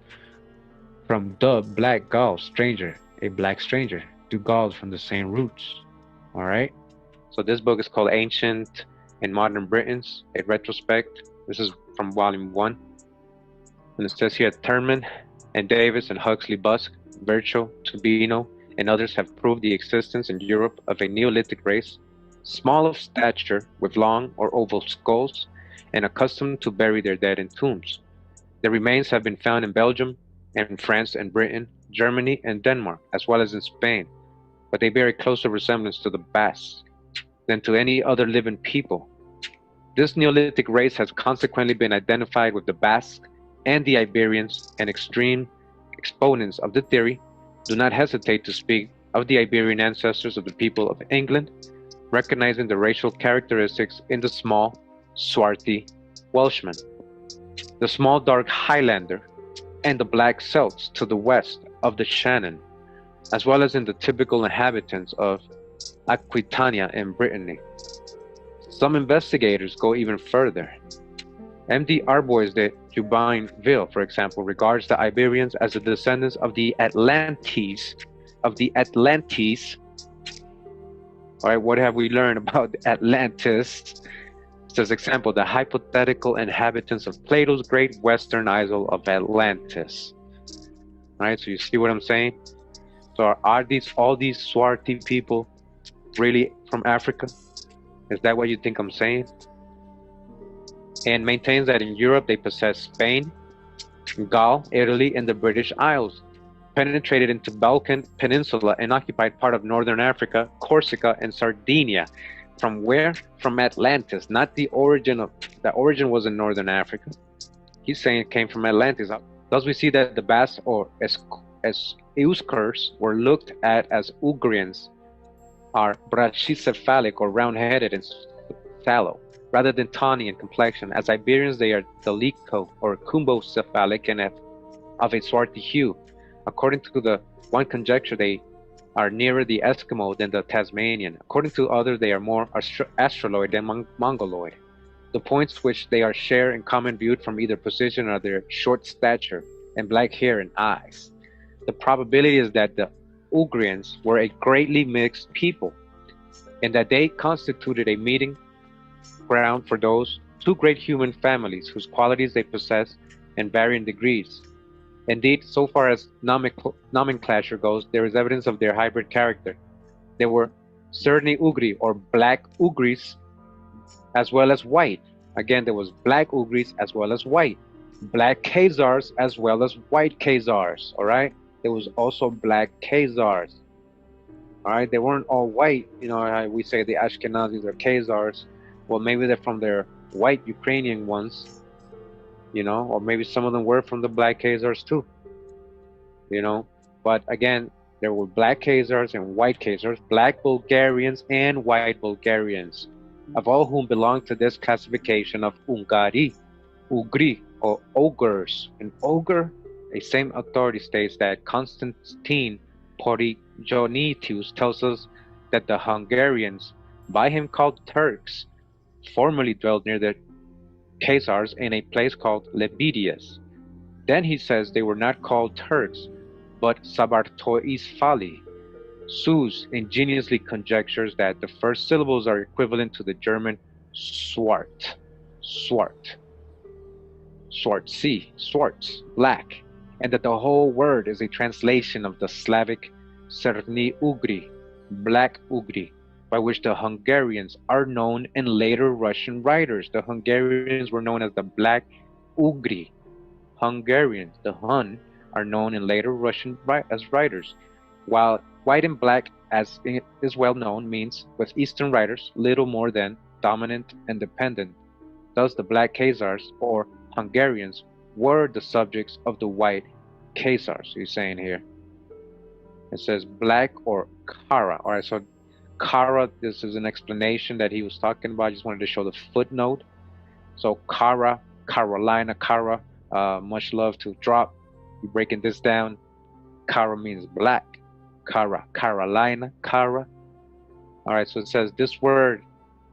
from dub, black, gal, stranger, a black stranger. Dougal from the same roots. All right. So this book is called Ancient and Modern Britons, a retrospect. This is from volume 1. And it says here, Thurman and Davis and Huxley Busk, Virchow, Tubino, and others have proved the existence in Europe of a Neolithic race, small of stature, with long or oval skulls, and accustomed to bury their dead in tombs. Their remains have been found in Belgium and France and Britain, Germany and Denmark, as well as in Spain, but they bear a closer resemblance to the Basques than to any other living people. This Neolithic race has consequently been identified with the Basques and the Iberians, and extreme exponents of the theory do not hesitate to speak of the Iberian ancestors of the people of England, recognizing the racial characteristics in the small, swarthy Welshman, the small dark Highlander, and the black Celts to the west of the Shannon, as well as in the typical inhabitants of Aquitania in Brittany. Some investigators go even further. M.D. Arbois de Jubainville, for example, regards the Iberians as the descendants of the Atlantes. All right, what have we learned about Atlantis? Says example, the hypothetical inhabitants of Plato's great western isle of Atlantis. All right, so you see what I'm saying? So are all these swarthy people really from Africa? Is that what you think I'm saying? And maintains that in Europe they possess Spain, Gaul, Italy, and the British Isles, penetrated into Balkan Peninsula and occupied part of northern Africa, Corsica, and Sardinia. From where? From Atlantis. Not the origin of the origin was in northern Africa. He's saying it came from Atlantis. Thus, we see that the Basques or as Euskers were looked at as Ugrians, are brachycephalic or round-headed and sallow, rather than tawny in complexion. As Iberians, they are dolicho or cumbocephalic and of a swarthy hue. According to the one conjecture, they are nearer the Eskimo than the Tasmanian. According to others, they are more Australoid than Mongoloid. The points which they are share in common viewed from either position are their short stature and black hair and eyes. The probability is that the Ugrians were a greatly mixed people, and that they constituted a meeting ground for those two great human families whose qualities they possess in varying degrees. Indeed, so far as nomenclature goes, there is evidence of their hybrid character. There were certainly Ugri or black Ugris as well as white. Again, there was black Ugris as well as white. Black Khazars as well as white Khazars, all right? There was also black Khazars, all right? They weren't all white. You know, we say the Ashkenazis are Khazars. Well, maybe they're from their white Ukrainian ones, you know, or maybe some of them were from the black Khazars too, you know. But again, there were black Khazars and white Khazars, black Bulgarians and white Bulgarians, of all whom belong to this classification of Ungari, Ugri, or ogres. An ogre, a same authority states that Constantine Polygonetius tells us that the Hungarians, by him called Turks, formerly dwelled near the Khazars in a place called Lebedias. Then he says they were not called Turks, but Sabartoisfali. Sues ingeniously conjectures that the first syllables are equivalent to the German swart, swartz, black, and that the whole word is a translation of the Slavic Cerni Ugri, black Ugri, by which the Hungarians are known in later Russian writers. The Hungarians were known as the black Ugri. Hungarians, the Hun, are known in later Russian as writers, while white and black, as is well known, means, with Eastern writers, little more than dominant and dependent. Thus the black Khazars, or Hungarians, were the subjects of the white Khazars, he's saying here. It says black or Kara. All right, so Kara, this is an explanation that he was talking about. I just wanted to show the footnote. So Kara, Carolina, Kara, much love to Drop. You're breaking this down. Kara means black. Kara, Carolina, Kara. All right, so it says this word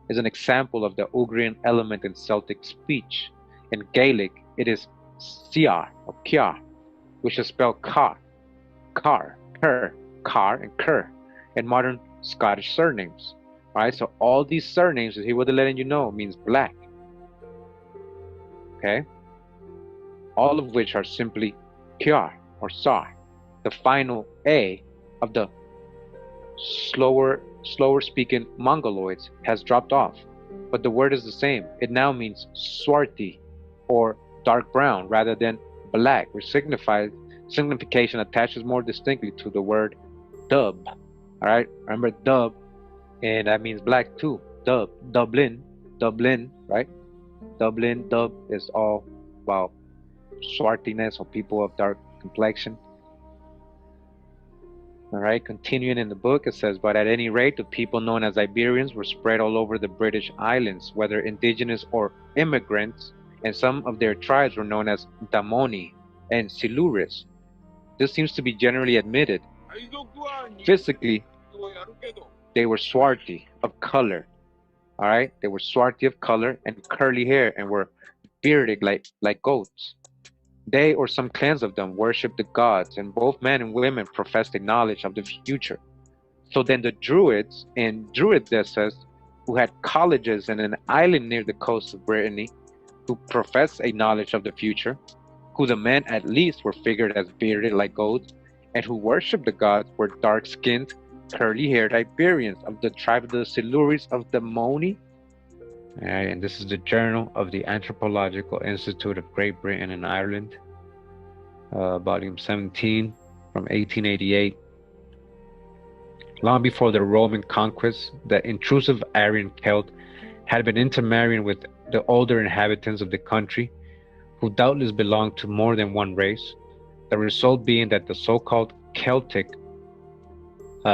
is an example of the Ugrian element in Celtic speech. In Gaelic, it is siar or kiar, which is spelled car, car, and cur. In modern Scottish surnames. All right, so all these surnames, he would have letting you know, means black. Okay, all of which are simply kiar or sar. The final A of the slower speaking Mongoloids has dropped off, but the word is the same. It now means swarthy or dark brown rather than black, which signification attaches more distinctly to the word dub. All right, remember dub, and that means black too. Dub, Dublin, right? Dublin, dub is all about swarthiness or people of dark complexion. All right, continuing in the book, it says, but at any rate, the people known as Iberians were spread all over the British Islands, whether indigenous or immigrants, and some of their tribes were known as Damoni and Siluris. This seems to be generally admitted. Physically, they were swarthy of color. All right, they were swarthy of color and curly hair and were bearded like goats. They, or some clans of them, worshipped the gods, and both men and women professed a knowledge of the future. So then the Druids and Druidesses, who had colleges in an island near the coast of Brittany, who professed a knowledge of the future, who the men at least were figured as bearded like goats, and who worshipped the gods, were dark-skinned, curly-haired Iberians of the tribe of the Siluris of the Moni. And this is the Journal of the Anthropological Institute of Great Britain and Ireland, volume 17. from 1888. Long before the Roman conquest, the intrusive Aryan Celt had been intermarrying with the older inhabitants of the country, who doubtless belonged to more than one race, the result being that the so-called Celtic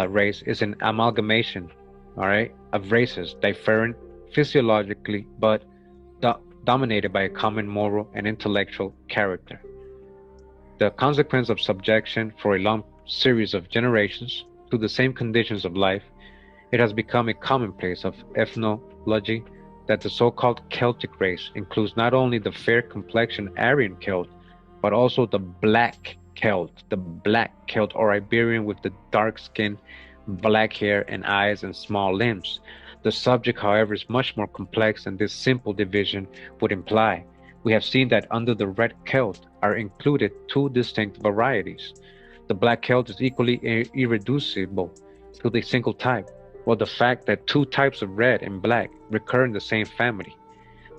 race is an amalgamation, all right, of races different physiologically but dominated by a common moral and intellectual character. The consequence of subjection for a long series of generations to the same conditions of life, it has become a commonplace of ethnology that the so-called Celtic race includes not only the fair complexioned Aryan Celt, but also the black Celt or Iberian with the dark skin, black hair and eyes and small limbs. The subject, however, is much more complex than this simple division would imply. We have seen that under the red Celt are included two distinct varieties. The black Celt is equally irreducible to the single type, while the fact that two types of red and black recur in the same family,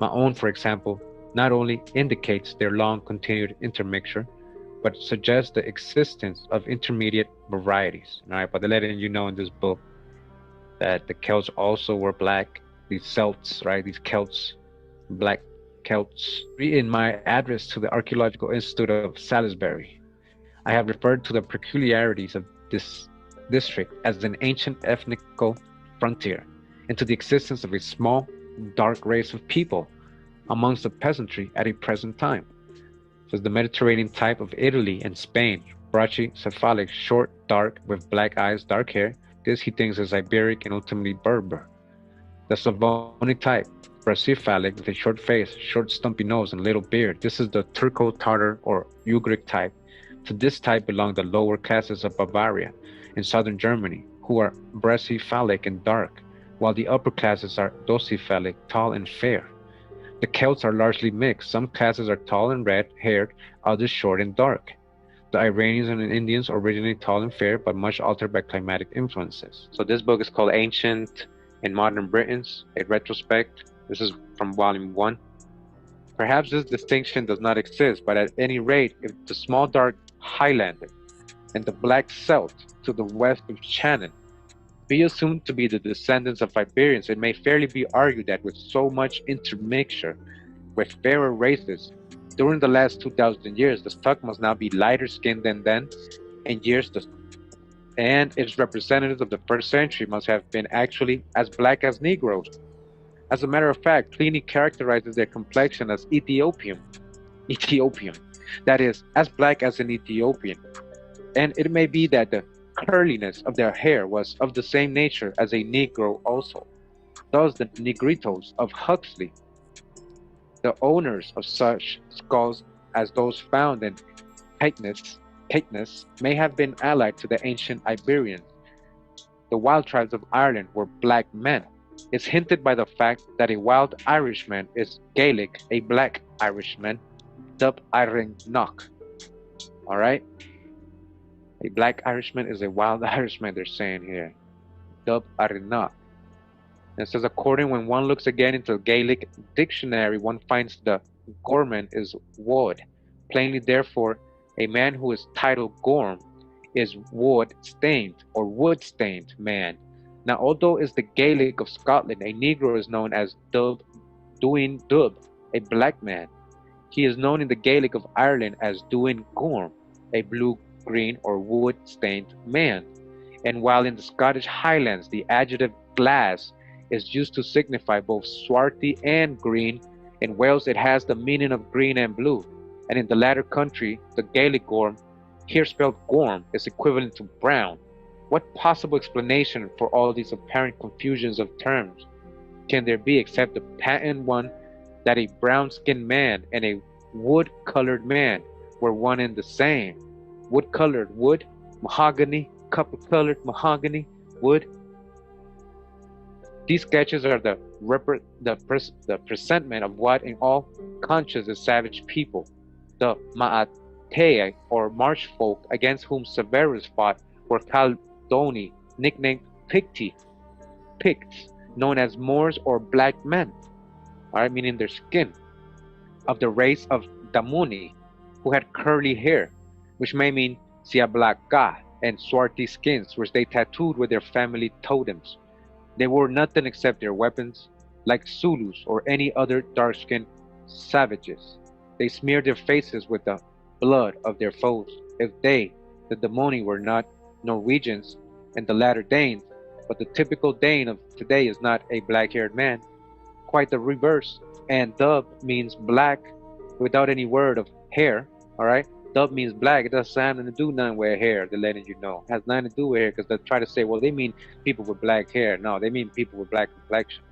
my own, for example, not only indicates their long continued intermixture, but suggests the existence of intermediate varieties. All right, but they're letting you know in this book that the Celts also were black, these Celts, right? These Celts, black Celts. In my address to the Archaeological Institute of Salisbury, I have referred to the peculiarities of this district as an ancient ethnical frontier, and to the existence of a small, dark race of people amongst the peasantry at a present time. So the Mediterranean type of Italy and Spain, brachycephalic, short, dark, with black eyes, dark hair. This he thinks is Iberic and ultimately Berber. The Slavonic type, brachycephalic, with a short face, short stumpy nose, and little beard. This is the Turco-Tatar or Ugric type. To this type belong the lower classes of Bavaria in southern Germany, who are brachycephalic and dark, while the upper classes are dorscephalic, tall and fair. The Celts are largely mixed. Some classes are tall and red-haired, others short and dark. The Iranians and Indians originally tall and fair, but much altered by climatic influences. So this book is called Ancient and Modern Britons, a retrospect. This is from volume 1. Perhaps this distinction does not exist, but at any rate, if the small dark Highlander and the black Celt to the west of Shannon be assumed to be the descendants of Iberians, it may fairly be argued that with so much intermixture with fairer races during the last 2,000 years, the stock must now be lighter skinned than then, and its representatives of the first century must have been actually as black as Negroes. As a matter of fact, Pliny characterizes their complexion as Ethiopian, that is, as black as an Ethiopian. And it may be that the curliness of their hair was of the same nature as a Negro also. Thus, the Negritos of Huxley, the owners of such skulls as those found in Caithness, may have been allied to the ancient Iberians. The wild tribes of Ireland were black men. It's hinted by the fact that a wild Irishman is Gaelic, a black Irishman, Dub Irenach. All right? A black Irishman is a wild Irishman, they're saying here. Dub Irenach. And it says, according when one looks again into the Gaelic dictionary, one finds the Gorman is wood. Plainly, therefore, a man who is titled Gorm is wood-stained or wood-stained man. Now, although it's the Gaelic of Scotland, a Negro is known as Duin Dub, a black man. He is known in the Gaelic of Ireland as Duin Gorm, a blue-green or wood-stained man. And while in the Scottish Highlands, the adjective glass is used to signify both swarthy and green, in Wales it has the meaning of green and blue. And in the latter country, the Gaelic Gorm, here spelled Gorm, is equivalent to brown. What possible explanation for all these apparent confusions of terms can there be except the patent one that a brown-skinned man and a wood-colored man were one and the same? Wood-colored wood, mahogany, copper-colored mahogany, wood. These sketches are the presentment of what in all conscious is savage people, the Ma'atei or marsh folk against whom Severus fought were Caldoni, nicknamed Picts, known as Moors or black men, alright, meaning their skin, of the race of Damuni, who had curly hair, which may mean Siablaka, and swarthy skins, which they tattooed with their family totems. They wore nothing except their weapons, like Zulus or any other dark-skinned savages. They smeared their faces with the blood of their foes. If they, the Demoni, were not Norwegians, and the latter Danes, but the typical Dane of today is not a black-haired man, quite the reverse. And dub means black without any word of hair. All right, dub means black. It doesn't have nothing to do nothing with hair. They're letting you know, it has nothing to do with hair because they try to say, well, they mean people with black hair. No, they mean people with black complexion.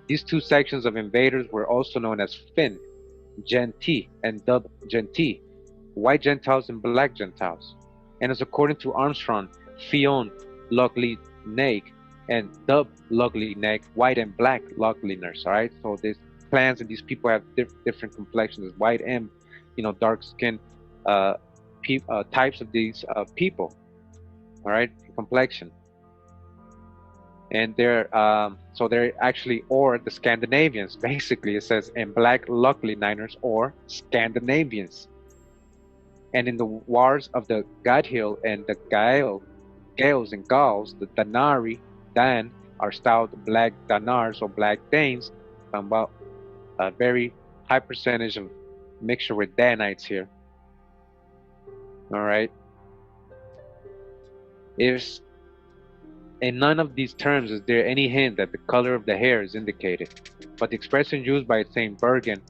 These two sections of invaders were also known as Finn Genti and Dub Genti, white Gentiles and black Gentiles. And as according to Armstrong, Fionn Lugly Neg and Dub Lugly Neg, white and black Lugliners. All right, so these clans and these people have different complexions, white and dark skin types of these people. All right, complexion. And they're actually, or the Scandinavians, basically it says, and black Luckliners or Scandinavians. And in the wars of the Gadhil and the Gaels and Gauls, the Danari, Dan, are styled black Danars or black Danes, about a very high percentage of mixture with Danites here. All right. In none of these terms is there any hint that the color of the hair is indicated, but the expression used by Saint Bergen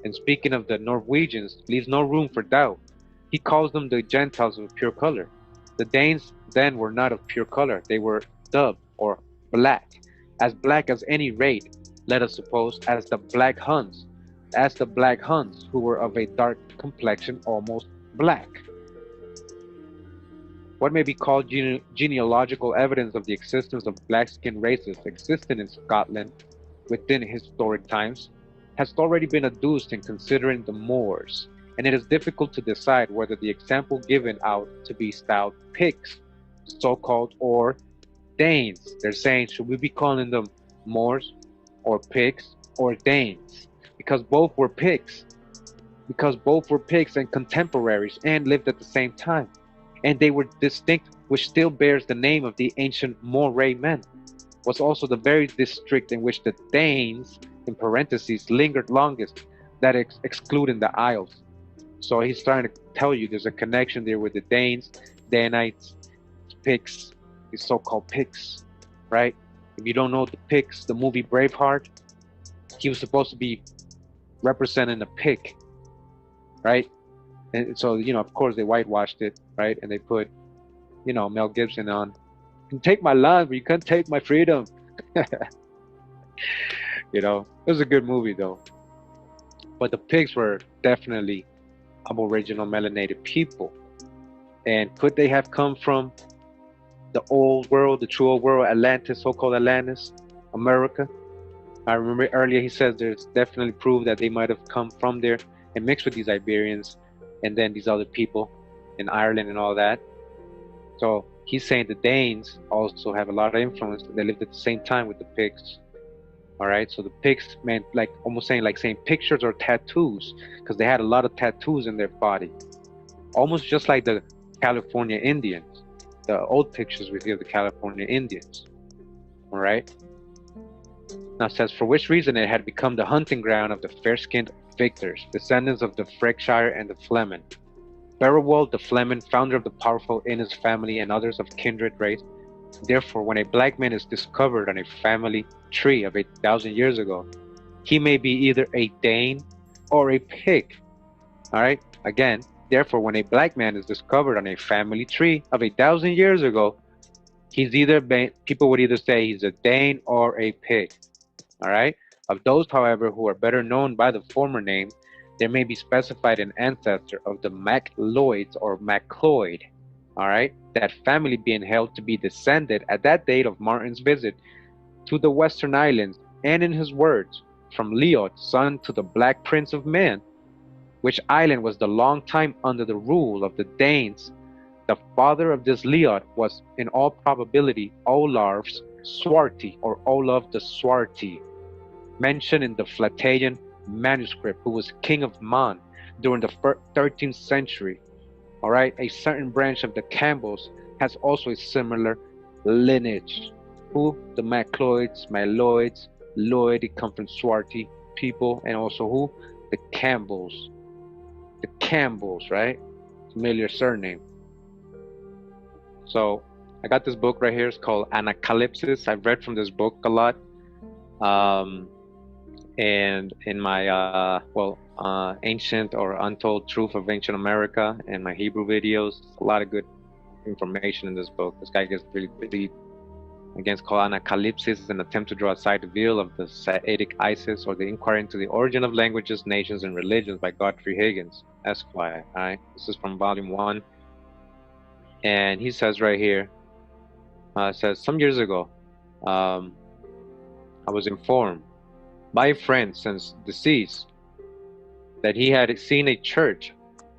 in speaking of the Norwegians leaves no room for doubt. He calls them the Gentiles of pure color. The Danes then were not of pure color, they were dub or black as any rate, let us suppose, as the Black Huns, who were of a dark complexion, almost black. What may be called genealogical evidence of the existence of black-skinned races existing in Scotland within historic times has already been adduced in considering the Moors, and it is difficult to decide whether the example given out to be styled Picts, so-called, or Danes. They're saying, should we be calling them Moors or Picts or Danes? Because both were Picts and contemporaries and lived at the same time. And they were distinct, which still bears the name of the ancient Moray men, was also the very district in which the Danes, in parentheses, lingered longest, that excluding the Isles. So he's trying to tell you there's a connection there with the Danes, Danites, Picts, these so-called Picts, right? If you don't know the Picts, the movie Braveheart, he was supposed to be representing a Pict, right? And so, of course, they whitewashed it, right? And they put, Mel Gibson on. You can take my land, but you can't take my freedom. It was a good movie, though. But the pigs were definitely aboriginal melanated people. And could they have come from the old world, the true old world, Atlantis, so-called Atlantis, America? I remember earlier he says there's definitely proof that they might have come from there and mixed with these Iberians and then these other people in Ireland and all that. So he's saying the Danes also have a lot of influence. They lived at the same time with the Picts. All right, so the Picts meant almost saying pictures or tattoos, because they had a lot of tattoos in their body, almost just like the California Indians, the old pictures we see of the California Indians. All right. Now it says, for which reason it had become the hunting ground of the fair-skinned victors, descendants of the Freckshire and the Flemen. Beowulf the Flemen, founder of the powerful Innes family and others of kindred race. Therefore, when a black man is discovered on a family tree of 1,000 years ago, he may be either a Dane or a Pict. All right. Again, therefore, when a black man is discovered on a family tree of 1,000 years ago, people would either say he's a Dane or a Pict. All right. Of those, however, who are better known by the former name, there may be specified an ancestor of the MacLeods or MacLeod. All right, that family being held to be descended at that date of Martin's visit to the Western Islands, and in his words, from Leod, son to the Black Prince of Men, which island was the long time under the rule of the Danes. The father of this Leod was, in all probability, Olaf's Swarthy, or Olaf the Swarthy, mentioned in the Flateian manuscript, who was king of Man during the 13th century. All right, a certain branch of the Campbells has also a similar lineage. Who? The Macloids, Lloyd, they come from Swarthy people, and also who? The Campbells. The Campbells, right? Familiar surname. So I got this book right here. It's called Anacalypsis. I've read from this book a lot. Um, and in my ancient or untold truth of ancient America and my Hebrew videos, a lot of good information in this book. This guy gets really deep. Again, it's called Anacalypsis, an attempt to draw aside the veil of the Saitic Isis, or the inquiry into the origin of languages, nations, and religions by Godfrey Higgins, Esquire. All right, this is from volume 1. And he says right here, says, some years ago, I was informed by a friend since deceased that he had seen a church,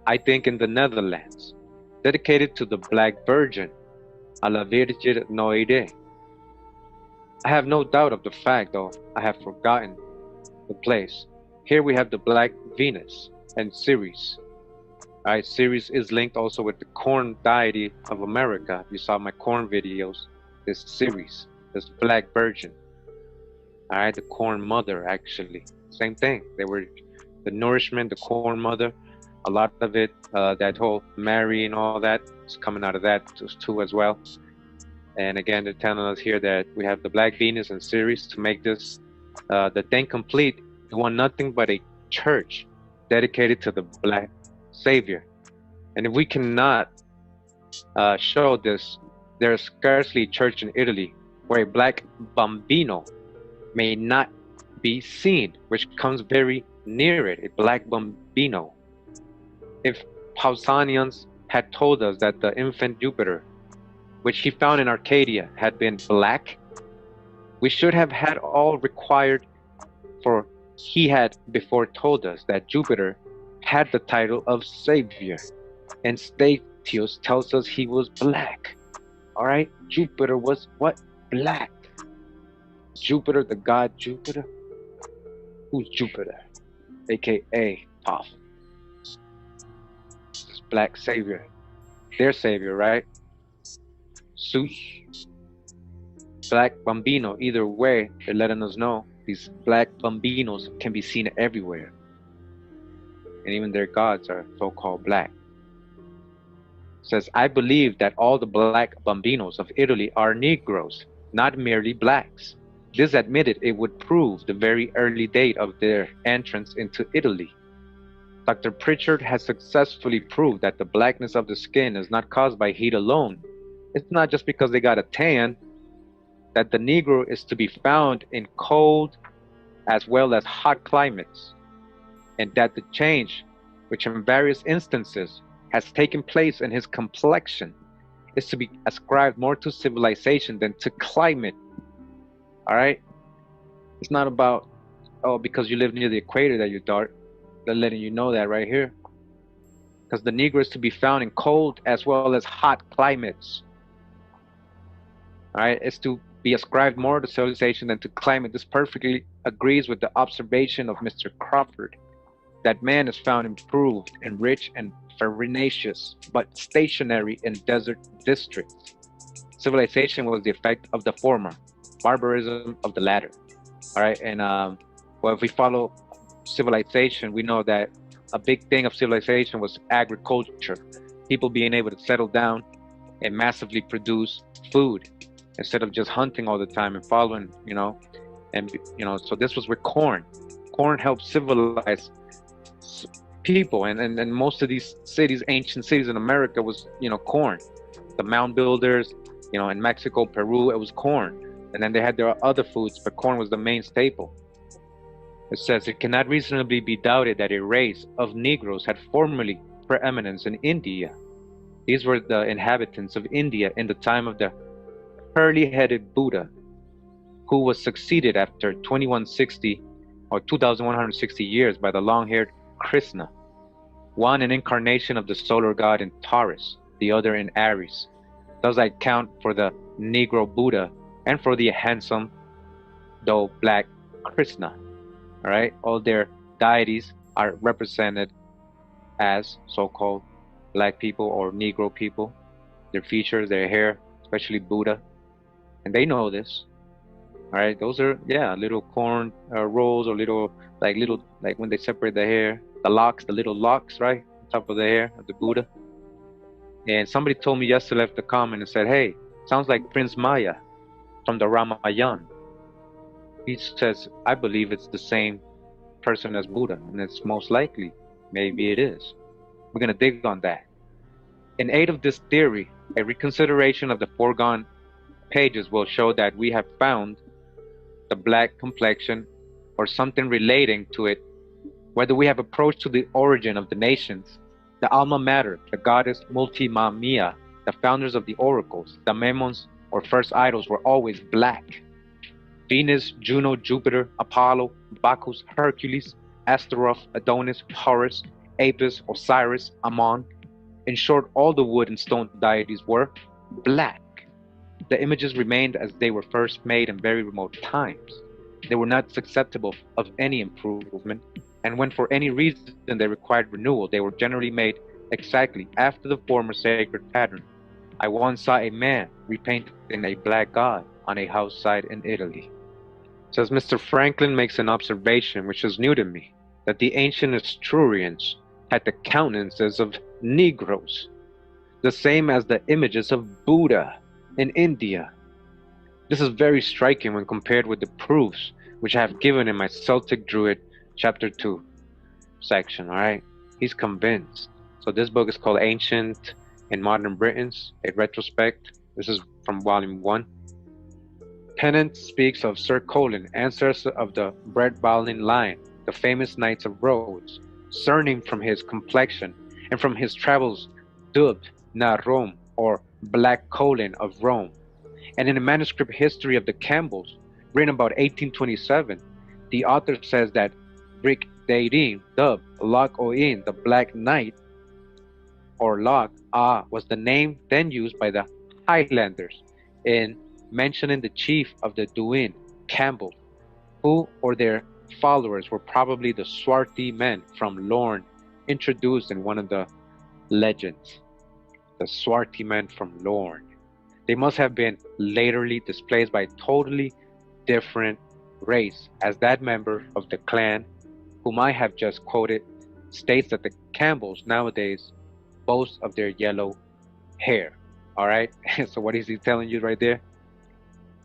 I think in the Netherlands, dedicated to the Black Virgin, a la Virgin Noire. I have no doubt of the fact, though I have forgotten the place. Here we have the Black Venus and Ceres. Alright, Ceres is linked also with the corn deity of America. If you saw my corn videos, this Ceres, this Black Virgin. Alright, the corn mother, actually. Same thing. They were the nourishment, the corn mother. A lot of it, that whole Mary and all that, is coming out of that too as well. And again, they're telling us here that we have the Black Venus and Ceres to make this, the thing complete. We want nothing but a church dedicated to the Black Savior. And if we cannot show this, there is scarcely a church in Italy where a Black Bambino may not be seen, which comes very near it, a Black Bambino. If Pausanias had told us that the infant Jupiter, which he found in Arcadia, had been black, we should have had all required, for he had before told us that Jupiter had the title of Savior, and Statius tells us he was black. All right, Jupiter was what? Black. Jupiter, the god Jupiter? Who's Jupiter? AKA Toph. This Black Savior. Their Savior, right? Zeus, Black Bambino. Either way, they're letting us know these Black Bambinos can be seen everywhere. And even their gods are so-called black. It says, I believe that all the Black Bambinos of Italy are Negroes, not merely blacks. This admitted, it would prove the very early date of their entrance into Italy. Dr. Pritchard has successfully proved that the blackness of the skin is not caused by heat alone. It's not just because they got a tan, that the Negro is to be found in cold as well as hot climates, and that the change, which in various instances has taken place in his complexion, is to be ascribed more to civilization than to climate. All right? It's not about, oh, because you live near the equator that you're dark. They're letting you know that right here. Because the Negro is to be found in cold as well as hot climates. All right? It's to be ascribed more to civilization than to climate. This perfectly agrees with the observation of Mr. Crawford, that man is found improved and rich and farinaceous, but stationary in desert districts. Civilization was the effect of the former, barbarism of the latter. All right, and well, if we follow civilization, we know that a big thing of civilization was agriculture, people being able to settle down and massively produce food instead of just hunting all the time and following, so this was with corn. Corn helped civilize people, and most of these cities, ancient cities in America, was corn. The mound builders, in Mexico, Peru, it was corn. And then they had their other foods, but corn was the main staple. It says, it cannot reasonably be doubted that a race of Negroes had formerly preeminence in India. These were the inhabitants of India in the time of the curly-headed Buddha, who was succeeded after 2160 or 2160 years by the long-haired Krishna, one an incarnation of the solar god in Taurus, the other in Aries. Thus I count for the Negro Buddha and for the handsome, though black, Krishna. All right, all their deities are represented as so-called black people or Negro people, their features, their hair, especially Buddha, and they know this. All right, those are little corn rolls or little like when they separate the hair, the locks, the little locks, right, on top of the hair of the Buddha. And somebody told me yesterday, left a comment and said, "Hey, sounds like Prince Maya from the Ramayana." He says, "I believe it's the same person as Buddha, and it's most likely, maybe it is." We're gonna dig on that. In aid of this theory, a reconsideration of the foregone pages will show that we have found the black complexion or something relating to it, whether we have approached to the origin of the nations, the alma mater, the goddess Multima Mia, the founders of the oracles, the Memons or first idols were always black. Venus, Juno, Jupiter, Apollo, Bacchus, Hercules, Astaroth, Adonis, Horus, Apis, Osiris, Ammon. In short, all the wood and stone deities were black. The images remained as they were first made in very remote times. They were not susceptible of any improvement, and when for any reason they required renewal, they were generally made exactly after the former sacred pattern. I once saw a man repainting a black god on a house side in Italy. Says Mr. Franklin makes an observation which is new to me, that the ancient Etrurians had the countenances of Negroes, the same as the images of Buddha in India. This is very striking when compared with the proofs which I have given in my Celtic Druid chapter 2 section, all right? He's convinced. So this book is called Ancient and Modern Britons, a retrospect. This is from volume 1. Pennant speaks of Sir Colin, ancestor of the Breadballing line, the famous Knights of Rhodes, surnamed from his complexion and from his travels dubbed Na Rome or Black Colin of Rome. And in a manuscript history of the Campbells, written about 1827, the author says that Brick Deirin, dubbed Loch Oin, the Black Knight, or Loch was the name then used by the Highlanders in mentioning the chief of the Duin, Campbell, who or their followers were probably the swarthy men from Lorne, introduced in one of the legends. The swarthy men from Lorne. They must have been laterally displaced by a totally different race, as that member of the clan, whom I have just quoted, states that the Campbells nowadays boast of their yellow hair. All right? So what is he telling you right there?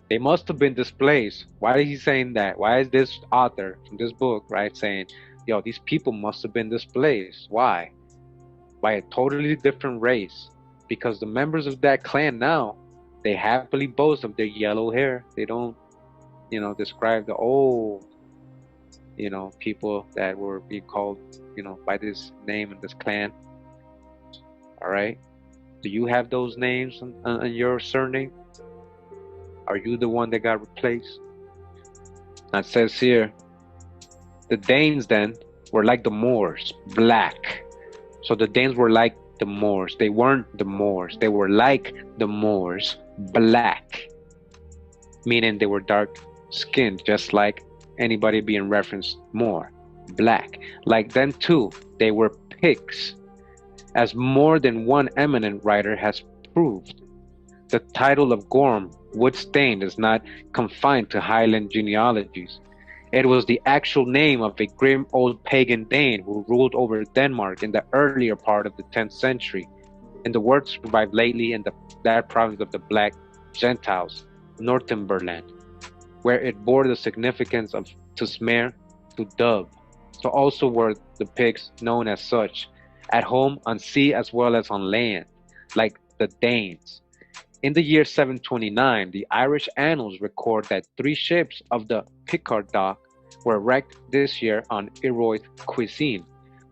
They must have been displaced. Why is he saying that? Why is this author from this book, right, saying, yo, these people must have been displaced? Why? By a totally different race. Because the members of that clan now, they happily boast of their yellow hair. They don't, describe the old, people that were being called, by this name and this clan. All right? Do you have those names on your surname? Are you the one that got replaced? Now it says here, the Danes then were like the Moors, black. So the Danes were like the Moors. They weren't the Moors. They were like the Moors, black. Meaning they were dark skinned, just like anybody being referenced Moor, black. Like them too, they were Picts. As more than one eminent writer has proved, the title of Gorm, wood-stained, is not confined to Highland genealogies. It was the actual name of a grim old pagan Dane who ruled over Denmark in the earlier part of the 10th century, and the word survived lately in that province of the Black Gentiles, Northumberland, where it bore the significance of to smear, to dub. So also were the Picts known as such, at home on sea as well as on land, like the Danes. In the year 729, the Irish annals record that 3 ships of the Picard dock were wrecked this year on Iroith Cuisine,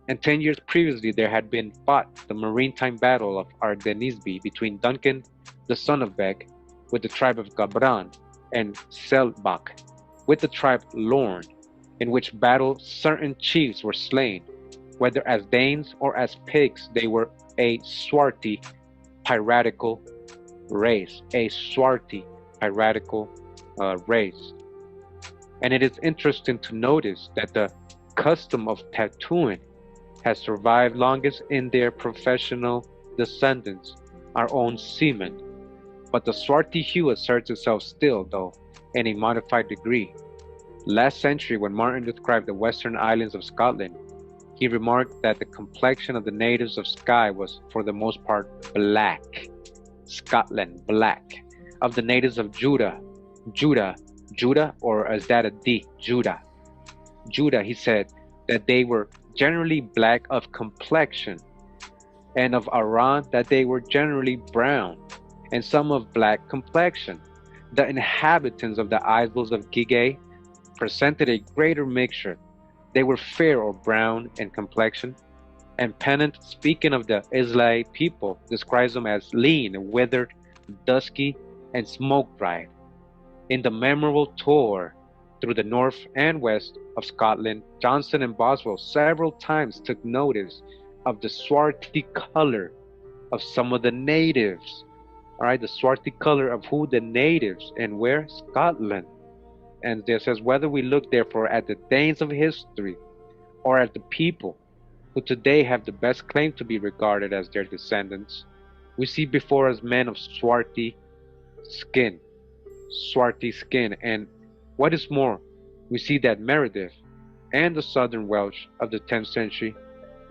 and 10 years previously there had been fought the maritime battle of Ardenisby between Duncan, the son of Bec, with the tribe of Gabran, and Selbach, with the tribe Lorne, in which battle certain chiefs were slain. Whether as Danes or as Picts, they were a swarthy, piratical race, race. And it is interesting to notice that the custom of tattooing has survived longest in their professional descendants, our own seamen. But the swarthy hue asserts itself still, though, in a modified degree. Last century, when Martin described the western islands of Scotland, he remarked that the complexion of the natives of Skye was, for the most part, black. Scotland, black. Of the natives of Judah, or as that a D, Judah, he said that they were generally black of complexion, and of Aran that they were generally brown, and some of black complexion. The inhabitants of the isles of Gigay presented a greater mixture. They were fair or brown in complexion, and Pennant, speaking of the Islay people, describes them as lean, withered, dusky, and smoke-dried. In the memorable tour through the north and west of Scotland, Johnson and Boswell several times took notice of the swarthy color of some of the natives. All right, the swarthy color of who? The natives. And where? Scotland. And there says, whether we look therefore at the Danes of history or at the people who today have the best claim to be regarded as their descendants, we see before us men of skin, and what is more, we see that Meredith and the southern Welsh of the 10th century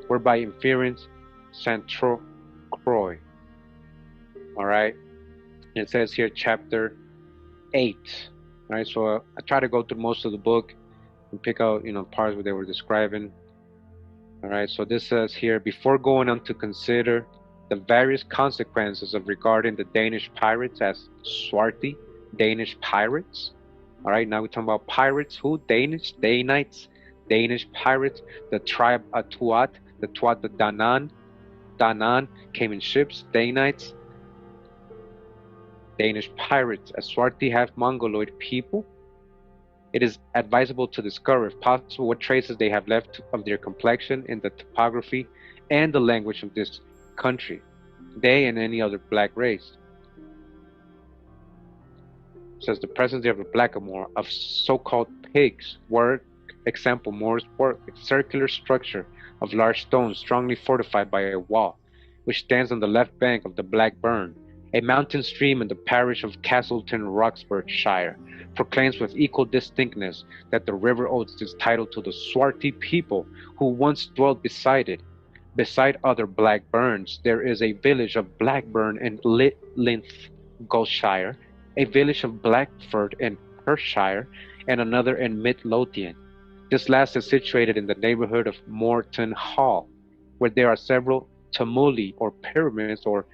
were by inference Centro Croy. All right, it says here chapter 8. All right, so I try to go through most of the book and pick out, parts where they were describing. All right, so this says here, before going on to consider the various consequences of regarding the Danish pirates as swarthy Danish pirates. All right, now we're talking about pirates. Who? Danites, Danish pirates. The tribe Atuat, the Danan came in ships. Danites, Danish pirates, a swarthy half Mongoloid people. It is advisable to discover, if possible, what traces they have left of their complexion in the topography and the language of this country, they and any other black race. It says the presence of a blackamoor of so-called pigs were, example, Moors work, a circular structure of large stones strongly fortified by a wall, which stands on the left bank of the Black Burn, a mountain stream in the parish of Castleton, Roxburghshire, proclaims with equal distinctness that the river owes its title to the swarthy people who once dwelt beside it. Beside other Black Burns, there is a village of Blackburn in Lincolnshire, a village of Blackford in Perthshire, and another in Mid Lothian. This last is situated in the neighborhood of Morton Hall, where there are several tumuli or pyramids or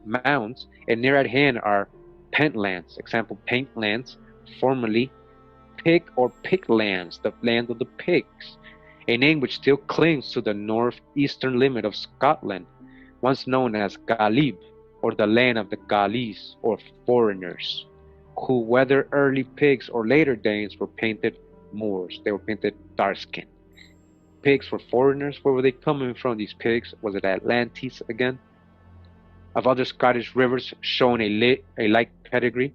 mounds, and near at hand are Pentlands, example Paintlands, formerly Pig or Piglands, the land of the pigs, a name which still clings to the northeastern limit of Scotland, once known as Galib, or the land of the Gallies, or foreigners, who, whether early pigs or later Danes, were painted Moors. They were painted dark-skinned. Pigs were foreigners. Where were they coming from, these pigs? Was it Atlantes again? Of other Scottish rivers showing a like pedigree,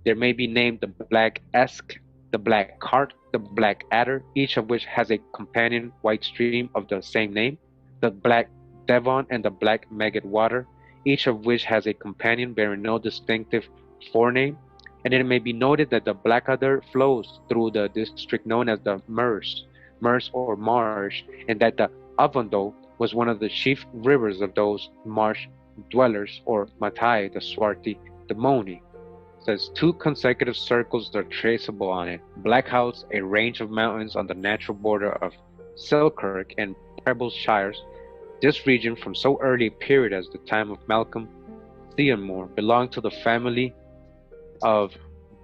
there may be named the Black Esk, the Black Cart, the Black Adder, each of which has a companion white stream of the same name, the Black Devon and the Black Megget Water, each of which has a companion bearing no distinctive forename, and it may be noted that the Blackadder flows through the district known as the Merse or Marsh, and that the Avondale was one of the chief rivers of those marsh dwellers, or Matai, the Swarthy, the Moni. Says 2 consecutive circles are traceable on it. Black House, a range of mountains on the natural border of Selkirk and Prebbleshires. This region, from so early a period as the time of Malcolm Theomore, belonged to the family of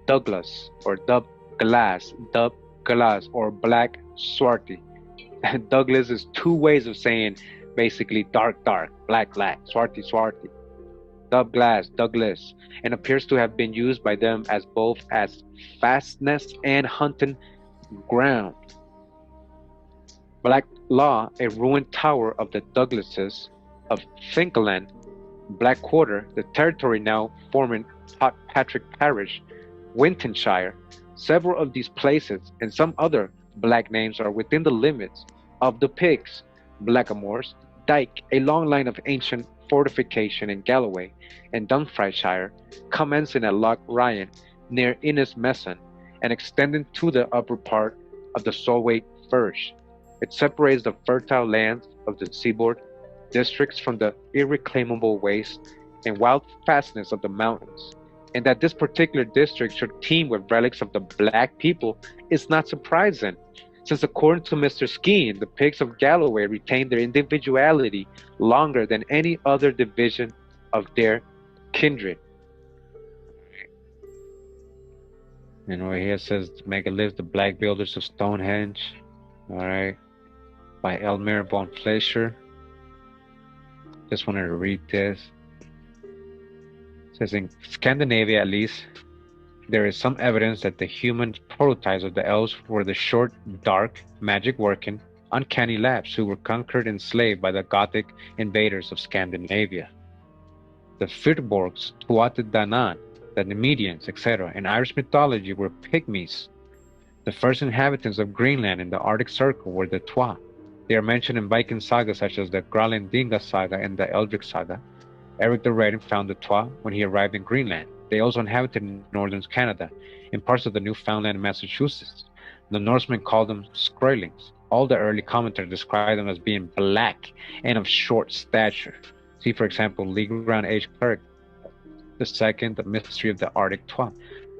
Douglas, or Dubglas, or Black Swarthy. Douglas is 2 ways of saying basically dark, black, swarthy. Douglas, and appears to have been used by them as both as fastness and hunting ground. Black Law, a ruined tower of the Douglases of Finkeland, Blackwater, the territory now forming Patrick Parish, Wintonshire. Several of these places and some other black names are within the limits of the pigs, blackamoors, dyke, a long line of ancient fortification in Galloway and Dumfriesshire, commencing at Loch Ryan near Innismesson and extending to the upper part of the Solway Firth. It separates the fertile lands of the seaboard districts from the irreclaimable waste and wild fastness of the mountains. And that this particular district should teem with relics of the black people is not surprising, since according to Mr. Skene, the pigs of Galloway retained their individuality longer than any other division of their kindred. And right here it says Megaliths, the Black Builders of Stonehenge. All right, by Elmer von Fleischer. Just wanted to read this. It says in Scandinavia, at least, there is some evidence that the human prototypes of the elves were the short, dark, magic-working, uncanny laps who were conquered and enslaved by the Gothic invaders of Scandinavia. The Firbolgs, Tuatha Danann, the Nemedians, etc., in Irish mythology were pygmies. The first inhabitants of Greenland in the Arctic Circle were the Twa. They are mentioned in Viking sagas such as the Gralendinga saga and the Eldrick saga. Eric the Red found the Twa when he arrived in Greenland. They also inhabited northern Canada and parts of the Newfoundland and Massachusetts. The Norsemen called them Skrellings. All the early commentators described them as being black and of short stature. See, for example, Legrand H. Clerk II, The Mystery of the Arctic Twa,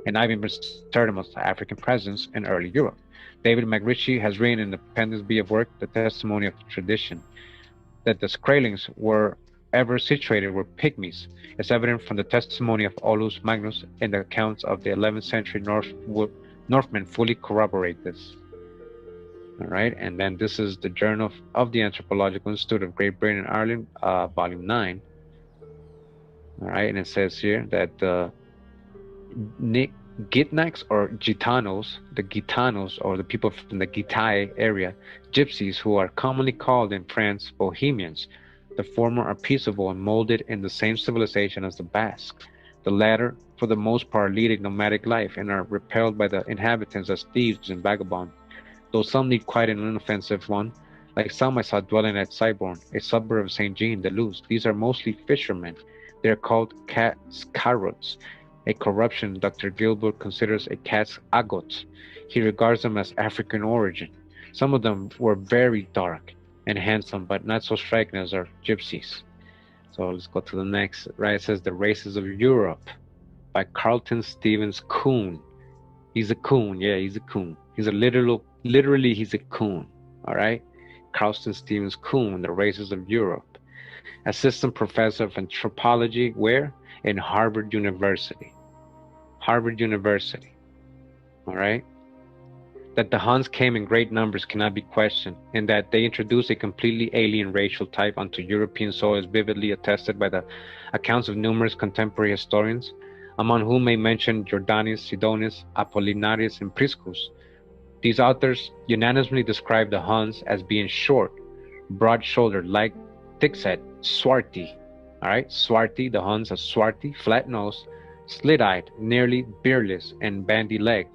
and Ivan Sertimus, African Presence in Early Europe. David McRitchie has written in Appendix B of work, The Testimony of Tradition, that the Skrellings were ever situated were pygmies. It's evident from the testimony of Olaus Magnus and the accounts of the 11th century Northmen fully corroborate this. All right, and then this is the Journal of the Anthropological Institute of Great Britain and Ireland, Volume 9. All right, and it says here that the Gitnaks or Gitanos, the Gitanos or the people from the Gitai area, gypsies who are commonly called in France Bohemians. The former are peaceable and molded in the same civilization as the Basque. The latter, for the most part, lead a nomadic life and are repelled by the inhabitants as thieves and vagabonds. Though some lead quite an inoffensive one, like some I saw dwelling at Cyborn, a suburb of Saint Jean de Luz. These are mostly fishermen. They are called Cascarots, a corruption Dr. Gilbert considers a cat's agot. He regards them as African origin. Some of them were very dark and handsome, but not so striking as our gypsies. So let's go to the next. Right, it says The Races of Europe by Carlton Stevens Coon. He's a coon, yeah, he's a coon. He's a literally he's a coon, all right? Carlton Stevens Coon, The Races of Europe. Assistant Professor of Anthropology, where? In Harvard University. Harvard University, all right? That the Huns came in great numbers cannot be questioned, and that they introduced a completely alien racial type onto European soil is vividly attested by the accounts of numerous contemporary historians, among whom may mention Jordanes, Sidonius, Apollinaris, and Priscus. These authors unanimously describe the Huns as being short, broad-shouldered, like thick-set, swarthy. All right, swarthy, the Huns are swarthy, flat-nosed, slit-eyed, nearly beardless, and bandy-legged.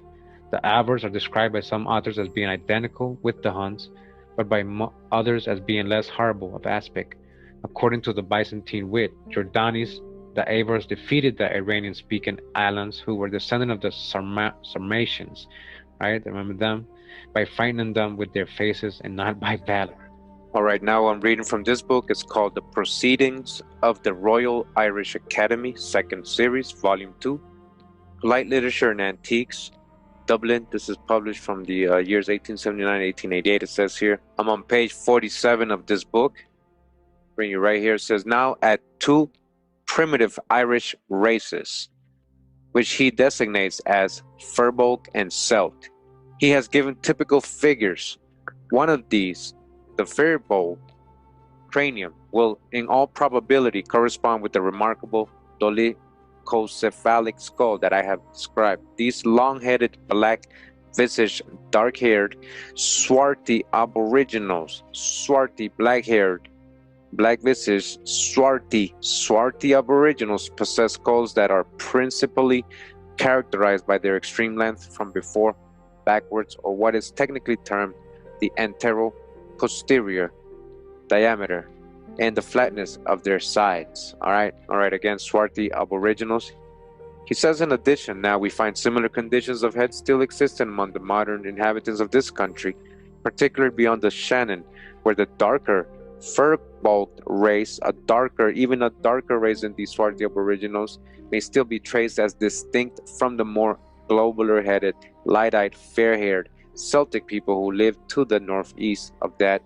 The Avars are described by some authors as being identical with the Huns, but by others as being less horrible of aspect. According to the Byzantine wit, Jordanes, the Avars defeated the Iranian-speaking islands, who were descendants of the Sarmatians, right? Remember them? By frightening them with their faces and not by valor. All right, now I'm reading from this book. It's called The Proceedings of the Royal Irish Academy, 2nd Series, Volume 2, Polite Literature and Antiques, Dublin. This is published from the years 1879-1888. It says here, I'm on page 47 of this book. Bring you right here. It says, now at 2 primitive Irish races, which he designates as Firbolg and Celt. He has given typical figures. One of these, the Firbolg cranium, will in all probability correspond with the remarkable dolichocephalic skull that I have described. These long-headed, black-visaged, dark-haired, swarthy aboriginals, swarthy, black-haired, black-visaged, swarthy aboriginals possess skulls that are principally characterized by their extreme length from before backwards, or what is technically termed the antero-posterior diameter and the flatness of their sides. All right, again, swarthy aboriginals. He says, in addition, now we find similar conditions of heads still existent among the modern inhabitants of this country, particularly beyond the Shannon, where the darker fur-bulked race, even a darker race than these swarthy aboriginals, may still be traced as distinct from the more globular-headed, light-eyed, fair-haired Celtic people who lived to the northeast of that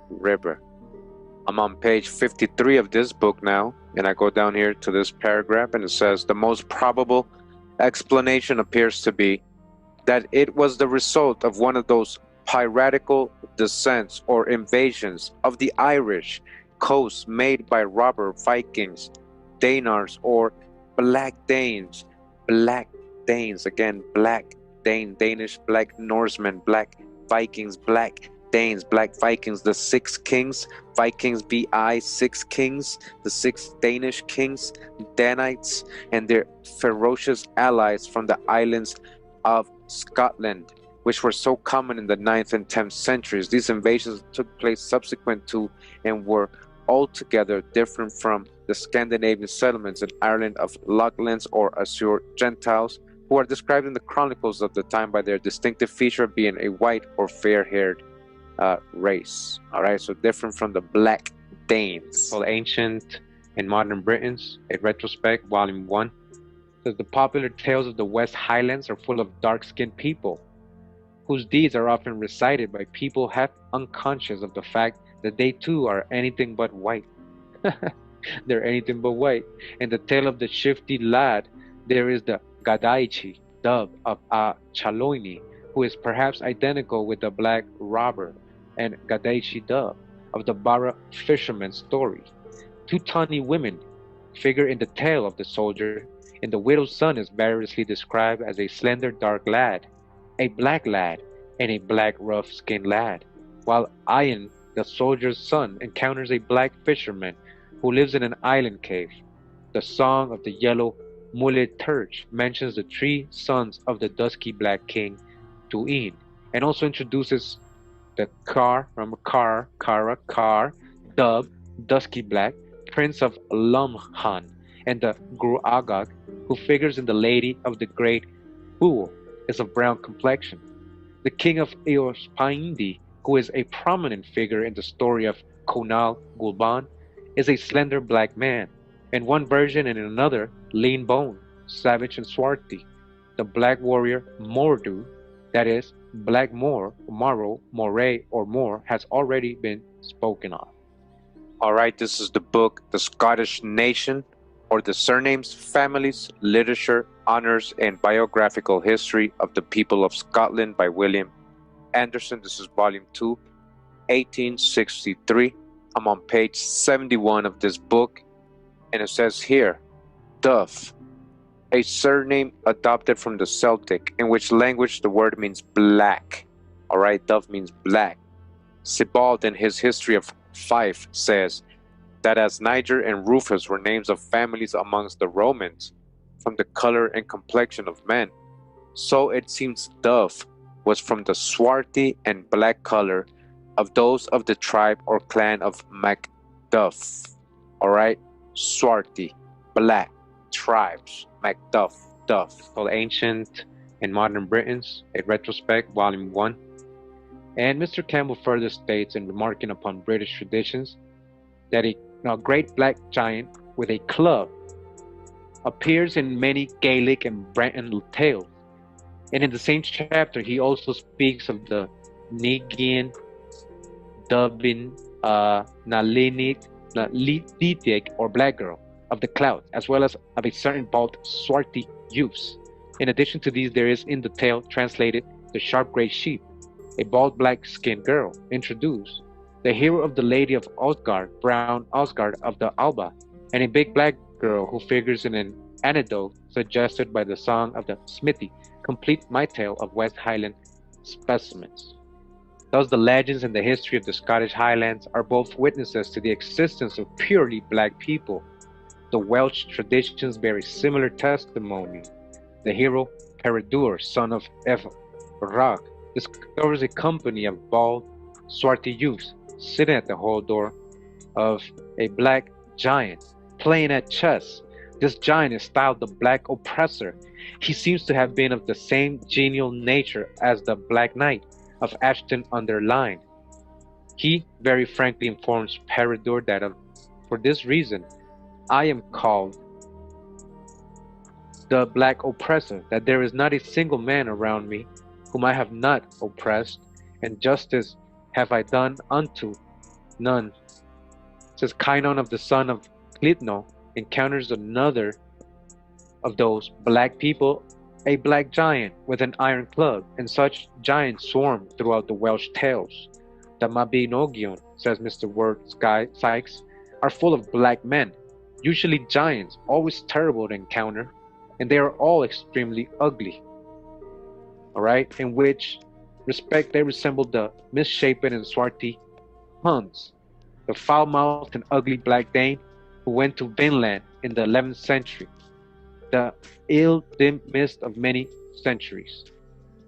river. I'm on page 53 of this book now, and I go down here to this paragraph, and it says, the most probable explanation appears to be that it was the result of one of those piratical descents or invasions of the Irish coast made by robber Vikings, Danars, or Black Danes. Black Danes, again, Black Dane, Danish, Black Norsemen, Black Vikings, Black Danes, Black Vikings, the six kings, Vikings VI, six kings, the six Danish kings, Danites, and their ferocious allies from the islands of Scotland, which were so common in the 9th and 10th centuries. These invasions took place subsequent to and were altogether different from the Scandinavian settlements in Ireland of Lachlands or Azure Gentiles, who are described in the chronicles of the time by their distinctive feature of being a white or fair-haired race. All right, so different from the Black Danes. Called Ancient and Modern Britons, a retrospect, volume 1. Says the popular tales of the West Highlands are full of dark-skinned people, whose deeds are often recited by people half unconscious of the fact that they too are anything but white. They're anything but white. In the tale of the shifty lad, there is the Gadaichi, dove of a Chaloini, who is perhaps identical with the black robber and Gadaichi dove of the Bara fisherman's story. Two tawny women figure in the tale of the soldier, and the widow's son is variously described as a slender dark lad, a black lad, and a black rough-skinned lad, while Ian, the soldier's son, encounters a black fisherman who lives in an island cave. The song of the yellow mullet turch mentions the three sons of the dusky black king, Tuin, and also introduces the Kara, Dub, dusky black, prince of Lumhan, and the Gruagag, who figures in the Lady of the Great Bull, is of brown complexion. The king of Eospaindi, who is a prominent figure in the story of Conal Gulban, is a slender black man. In one version and in another, lean bone, savage and swarthy. The black warrior Mordu, that is, Black Moor, Maro, Moray, or Moor, has already been spoken of. All right, this is the book, The Scottish Nation, or the Surnames, Families, Literature, Honors, and Biographical History of the People of Scotland by William Anderson. This is volume 2, 1863. I'm on page 71 of this book, and it says here, Duff, a surname adopted from the Celtic, in which language the word means black. All right, Duff means black. Sebald, in his History of Fife, says that as Niger and Rufus were names of families amongst the Romans, from the color and complexion of men, so it seems Duff was from the swarthy and black color of those of the tribe or clan of Macduff. All right, swarthy, black, tribes, Macduff, Duff. Called Ancient and Modern Britons, a retrospect, volume 1. And Mr. Campbell further states, in remarking upon British traditions, that a great black giant with a club appears in many Gaelic and Breton tales. And in the same chapter, he also speaks of the Nigian, Dubin, Nalinik, Litik, or black girl of the clouds, as well as of a certain bald swarthy youths. In addition to these, there is in the tale translated the sharp gray sheep, a bald black-skinned girl introduced, the hero of the Lady of Osgard, Brown Osgard of the Alba, and a big black girl who figures in an anecdote suggested by the song of the Smithy, complete my tale of West Highland specimens. Thus the legends and the history of the Scottish Highlands are both witnesses to the existence of purely black people. The Welsh traditions bear a similar testimony. The hero Peredur, son of Efrog, discovers a company of bald, swarthy youths sitting at the hall door of a black giant playing at chess. This giant is styled the Black Oppressor. He seems to have been of the same genial nature as the Black Knight of Ashton-under-Lyne. He very frankly informs Peredur that for this reason I am called the Black Oppressor, that there is not a single man around me whom I have not oppressed, and justice have I done unto none. Says Kynon of the son of Clitno encounters another of those black people, a black giant with an iron club, and such giants swarm throughout the Welsh tales. The Mabinogion, says Mr. Ward Sykes, are full of black men, usually giants, always terrible to encounter, and they are all extremely ugly. Alright, in which respect they resemble the misshapen and swarthy Huns, the foul-mouthed and ugly Black Dane who went to Vinland in the 11th century, the ill-dimmed mist of many centuries,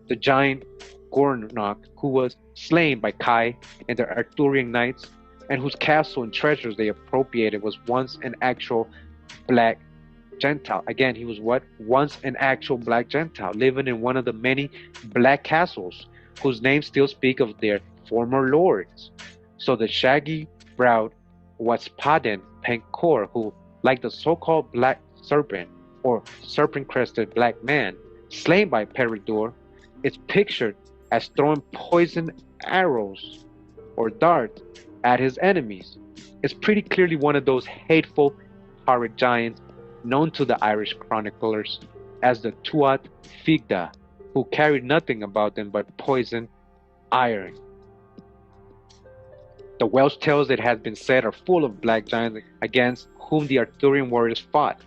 the giant Gornok who was slain by Kai and the Arthurian knights, and whose castle and treasures they appropriated was once an actual black Gentile. Again, he was what? Once an actual black Gentile, living in one of the many black castles whose names still speak of their former lords. So the shaggy-browed Waspaden Penkor, who, like the so-called black serpent or serpent-crested black man slain by Peredur, is pictured as throwing poison arrows or darts at his enemies. It's pretty clearly one of those hateful, horrid giants known to the Irish chroniclers as the Tuat Figda, who carried nothing about them but poison iron. The Welsh tales, it has been said, are full of black giants against whom the Arthurian warriors fought.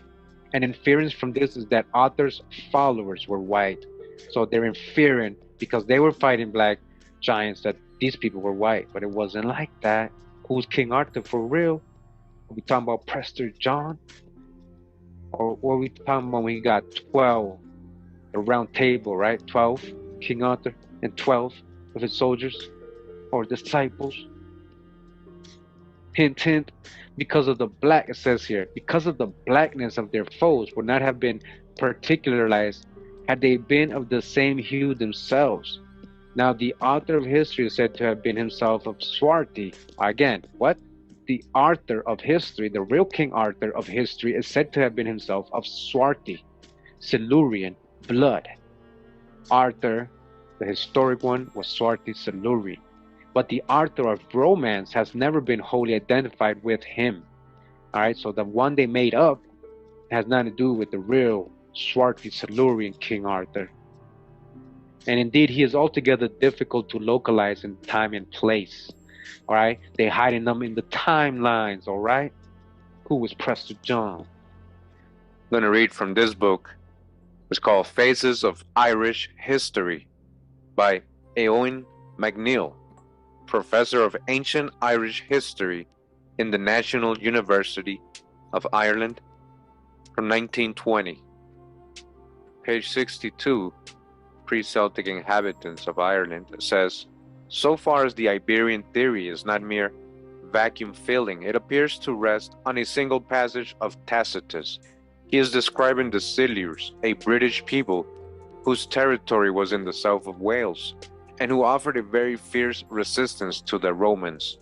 An inference from this is that Arthur's followers were white. So they're inferring, because they were fighting black giants, that these people were white. But it wasn't like that. Who's King Arthur for real? Are we talking about Prester John? Or what are we talking about when he got 12? The round table, right? 12, King Arthur, and 12 of his soldiers or disciples. Hint, hint, because of the black, it says here, because of the blackness of their foes would not have been particularized had they been of the same hue themselves. Now, the author of history is said to have been himself of swarthy. Again, what? The Arthur of history, the real King Arthur of history, is said to have been himself of swarthy, Silurian blood. Arthur, the historic one, was swarthy Silurian. But the Arthur of romance has never been wholly identified with him. All right, so the one they made up has nothing to do with the real swarthy Silurian King Arthur. And indeed, he is altogether difficult to localize in time and place. All right, they hiding them in the timelines. All right, who was Prester John? I'm going to read from this book. It's called Phases of Irish History by Eoin MacNeill, Professor of Ancient Irish History in the National University of Ireland from 1920. Page 62, Pre-Celtic Inhabitants of Ireland, says, so far as the Iberian theory is not mere vacuum filling, it appears to rest on a single passage of Tacitus. He is describing the Silures, a British people whose territory was in the south of Wales, and who offered a very fierce resistance to the Romans.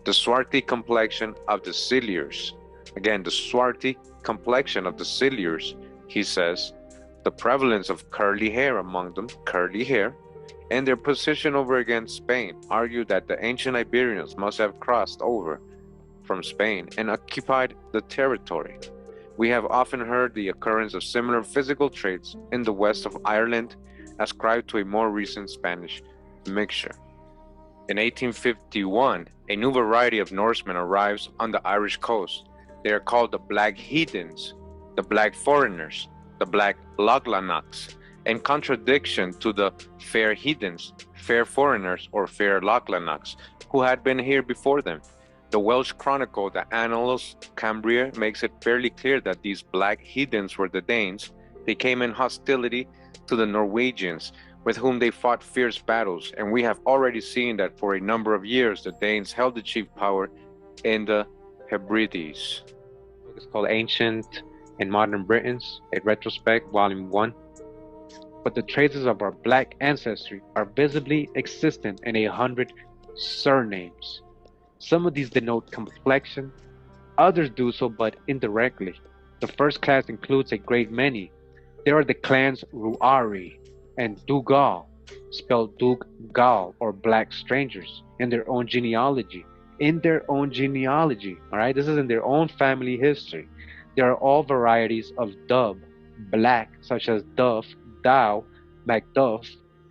The swarthy complexion of the Silures, again, the swarthy complexion of the Silures, he says, the prevalence of curly hair among them, curly hair, and their position over against Spain argue that the ancient Iberians must have crossed over from Spain and occupied the territory. We have often heard the occurrence of similar physical traits in the west of Ireland ascribed to a more recent Spanish mixture. In 1851, a new variety of Norsemen arrives on the Irish coast. They are called the Black Heathens, the Black Foreigners, the Black Lochlannachs, in contradiction to the Fair Heathens, Fair Foreigners, or Fair Lochlannachs, who had been here before them. The Welsh chronicle, the Annals Cambria, makes it fairly clear that these Black Heathens were the Danes. They came in hostility to the Norwegians, with whom they fought fierce battles, and we have already seen that for a number of years the Danes held the chief power in the Hebrides. book is called Ancient and Modern Britons, a retrospect, volume 1. But the traces of our black ancestry are visibly existent in 100 surnames. Some of these denote complexion, others do so but indirectly. The first class includes a great many. There are the clans Ruari and Dugal, spelled Dug-gal, or black strangers, in their own genealogy. In their own genealogy, all right? This is in their own family history. There are all varieties of dub, black, such as Duff, Dow, Macduff,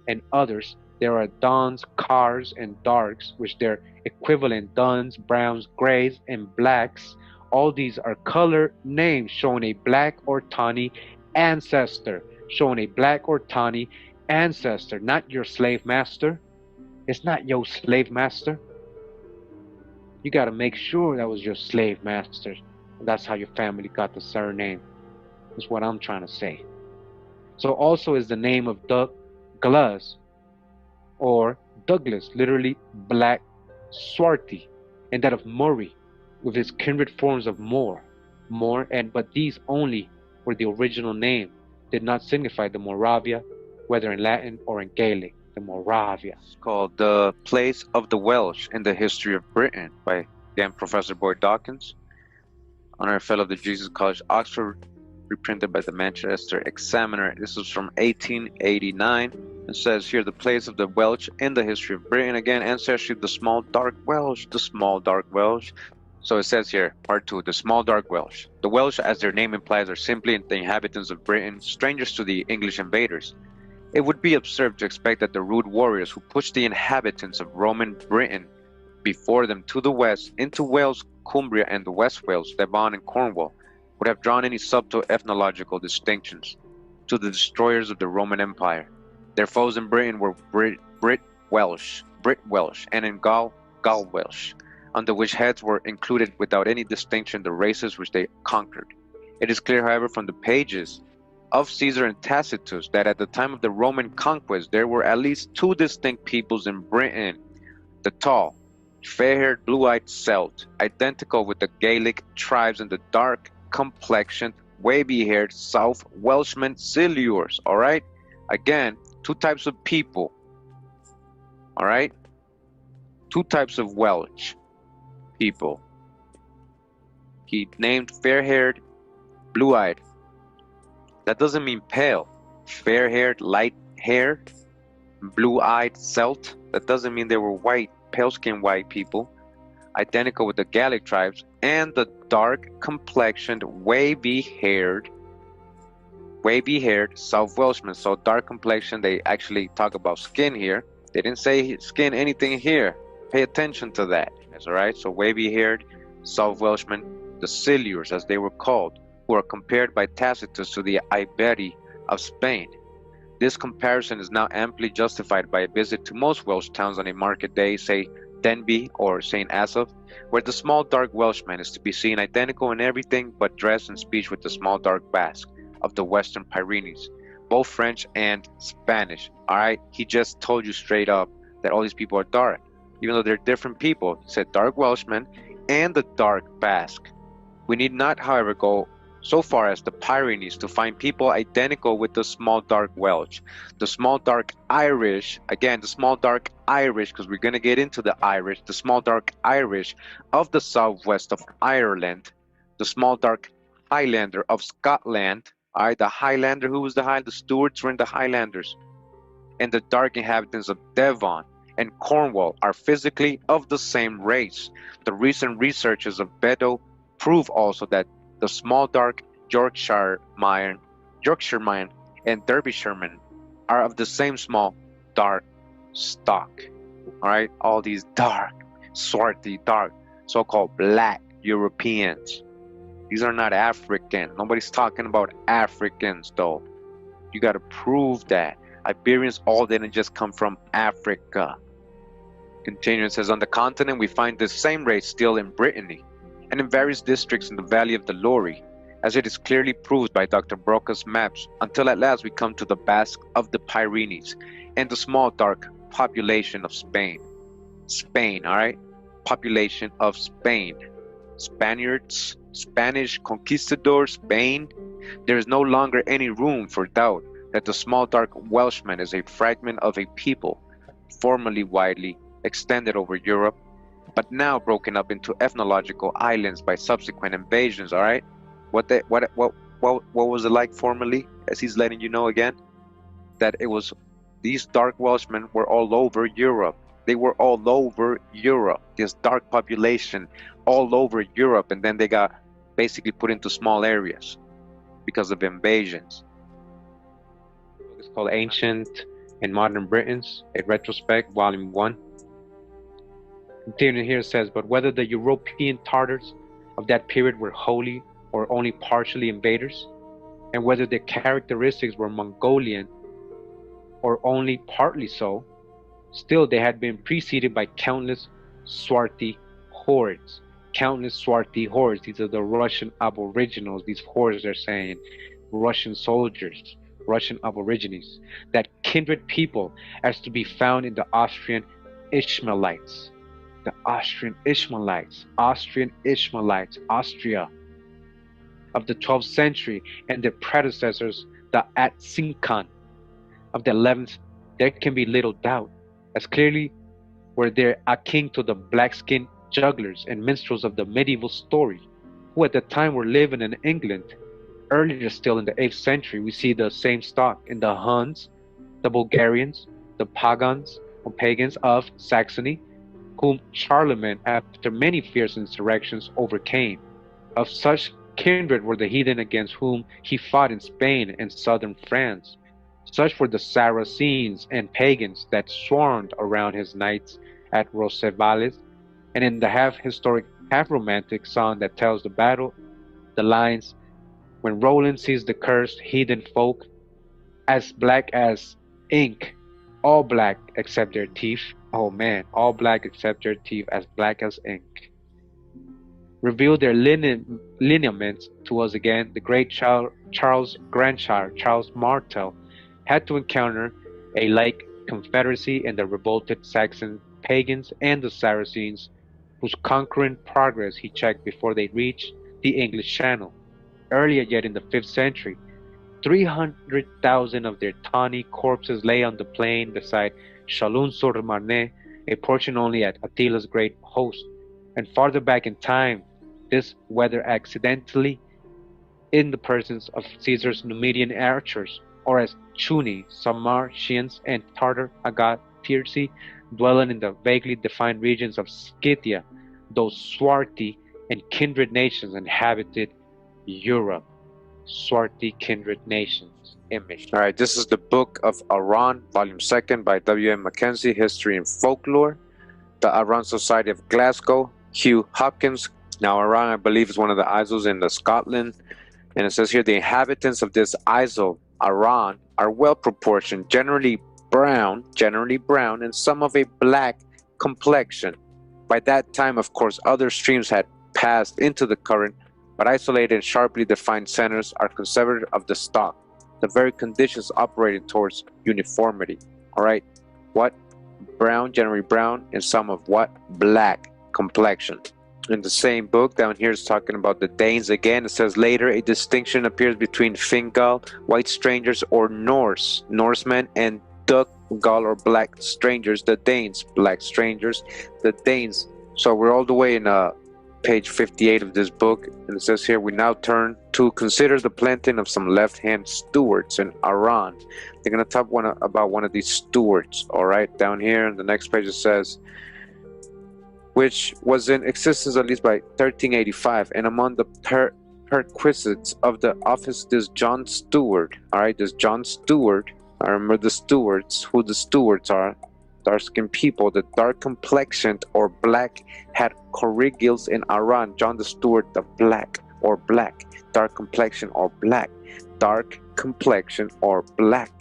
and others. There are Dons, Cars, and Darks, which their equivalent Duns, Browns, Grays, and Blacks. All these are color names showing a black or tawny ancestor, showing a black or tawny ancestor, not your slave master. It's not your slave master. You got to make sure that was your slave master. And that's how your family got the surname. That's what I'm trying to say. So also is the name of Douglas or Douglas, literally black swarthy, and that of Murray, with his kindred forms of Moor, but these only were the original name, did not signify the Moravia, whether in Latin or in Gaelic, the Moravia. It's called The Place of the Welsh in the History of Britain by, again, Professor Boyd Dawkins, Honorary Fellow of the Jesus College, Oxford, reprinted by the Manchester Examiner. This is from 1889. It says here, the place of the Welsh in the history of Britain. Again, ancestry of the small dark Welsh, the small dark Welsh. So it says here, part 2, the small dark Welsh. The Welsh, as their name implies, are simply the inhabitants of Britain, strangers to the English invaders. It would be absurd to expect that the rude warriors who pushed the inhabitants of Roman Britain before them to the west, into Wales, Cumbria, and the West Wales, Devon, and Cornwall, would have drawn any subtle ethnological distinctions to the destroyers of the Roman Empire. Their foes in Britain were Brit Welsh, and in Gaul, Gaul Welsh, under which heads were included without any distinction the races which they conquered. It is clear, however, from the pages of Caesar and Tacitus that at the time of the Roman conquest there were at least 2 distinct peoples in Britain: the tall, fair-haired, blue-eyed Celt, identical with the Gaelic tribes, and the dark-complexioned, wavy-haired South Welshmen, Silures. All right, again, 2 types of people. All right, 2 types of Welsh people. He named fair-haired, blue-eyed. That doesn't mean pale. Fair-haired, light-haired, blue-eyed Celt. That doesn't mean they were white, pale-skinned white people. Identical with the Gaelic tribes, and the dark-complexioned, wavy-haired South Welshmen. So dark complexion, they actually talk about skin here. They didn't say skin anything here. Pay attention to that. That's all right. So wavy-haired South Welshmen, the Silures as they were called, who are compared by Tacitus to the Iberi of Spain. This comparison is now amply justified by a visit to most Welsh towns on a market day, say Denbigh or St. Asaph, where the small dark Welshman is to be seen identical in everything but dress and speech with the small dark Basque of the Western Pyrenees, both French and Spanish. All right, he just told you straight up that all these people are dark, even though they're different people. He said dark Welshman and the dark Basque. We need not, however, go so far as the Pyrenees to find people identical with the small dark Welsh, the small dark Irish, again, the small dark Irish, because we're going to get into the Irish, the small dark Irish of the southwest of Ireland, the small dark Highlander of Scotland, all right, the Highlander, who was the Highlander? The Stuarts were in the Highlanders, and the dark inhabitants of Devon and Cornwall are physically of the same race. The recent researches of Beddoe prove also that the small dark Yorkshireman and Derbyshireman are of the same small dark stock. All right, all these dark, swarthy, dark, so-called black Europeans. These are not African. Nobody's talking about Africans, though. You got to prove that. Iberians all didn't just come from Africa. Continuing, it says, on the continent we find this same race still in Brittany and in various districts in the valley of the Lorry, as it is clearly proved by Dr. Broca's maps, until at last we come to the Basque of the Pyrenees and the small dark population of Spain. Spain, all right? Population of Spain. Spaniards, Spanish conquistadors, Spain, there is no longer any room for doubt that the small dark Welshman is a fragment of a people formerly widely extended over Europe, but now broken up into ethnological islands by subsequent invasions. All right, what was it like formerly? As he's letting you know again, that it was these dark Welshmen were all over Europe. They were all over Europe. This dark population all over Europe, and then they got basically put into small areas because of invasions. It's called Ancient and Modern Britons, a retrospect, volume 1. Continuing here it says, but whether the European Tartars of that period were wholly or only partially invaders, and whether their characteristics were Mongolian or only partly so, still they had been preceded by countless swarthy hordes. Countless swarthy hordes. These are the Russian aboriginals. These hordes are saying Russian soldiers, Russian aborigines, that kindred people as to be found in the Austrian Ishmaelites. The Austrian Ishmaelites, Austria of the 12th century, and their predecessors, the Atsincan of the 11th. There can be little doubt, as clearly were there akin to the black-skinned jugglers and minstrels of the medieval story, who at the time were living in England. Earlier still in the 8th century, we see the same stock in the Huns, the Bulgarians, the pagans of Saxony, whom Charlemagne, after many fierce insurrections, overcame. Of such kindred were the heathen against whom he fought in Spain and southern France. Such were the Saracens and pagans that swarmed around his knights at Roncesvalles, and in the half-historic, half-romantic song that tells the battle, the lines, when Roland sees the cursed heathen folk, as black as ink, all black except their teeth. Oh man, all black except their teeth, as black as ink. Reveal their lineaments to us again. The great Charles Grandchild, Charles Martel, had to encounter a like confederacy in the revolted Saxon pagans and the Saracens, whose conquering progress he checked before they reached the English Channel. Earlier yet in the 5th century, 300,000 of their tawny corpses lay on the plain beside Chalon-sur-Marne, a portion only at Attila's great host. And farther back in time, this whether accidentally in the persons of Caesar's Numidian archers, or as Chuni, Sarmatians, and Tartar Agathyrsi, dwelling in the vaguely defined regions of Scythia, those swarthy and kindred nations inhabited Europe. Swarthy kindred nations. Image. All right, this is the Book of Aran, Volume 2 by W.M. Mackenzie, History and Folklore. The Aran Society of Glasgow, Hugh Hopkins. Now, Aran, I believe, is one of the isles in the Scotland. And it says here, the inhabitants of this isle, Aran, are well proportioned, generally brown, and some of a black complexion. By that time, of course, other streams had passed into the current, but isolated and sharply defined centers are conservative of the stock, the very conditions operating towards uniformity. All right, what? Brown, generally brown, and some of what? Black complexion. In the same book down here is talking about the Danes again. It says later a distinction appears between Fingal, white strangers, or Norsemen, and Dutch-Gaul or black strangers, the Danes, black strangers, the Danes. So we're all the way in page 58 of this book, and it says here, we now turn to consider the planting of some left-hand stewards in Aran. They're going to talk about one of these stewards, all right? Down here in the next page it says, which was in existence at least by 1385, and among the perquisites of the office this John Stewart, all right, this John Stewart, I remember the stewards, who the stewards are, dark-skinned people, the dark complexioned or black had corrigils in Aran. John the Steward, the black or black, dark complexion or black, dark complexion or black.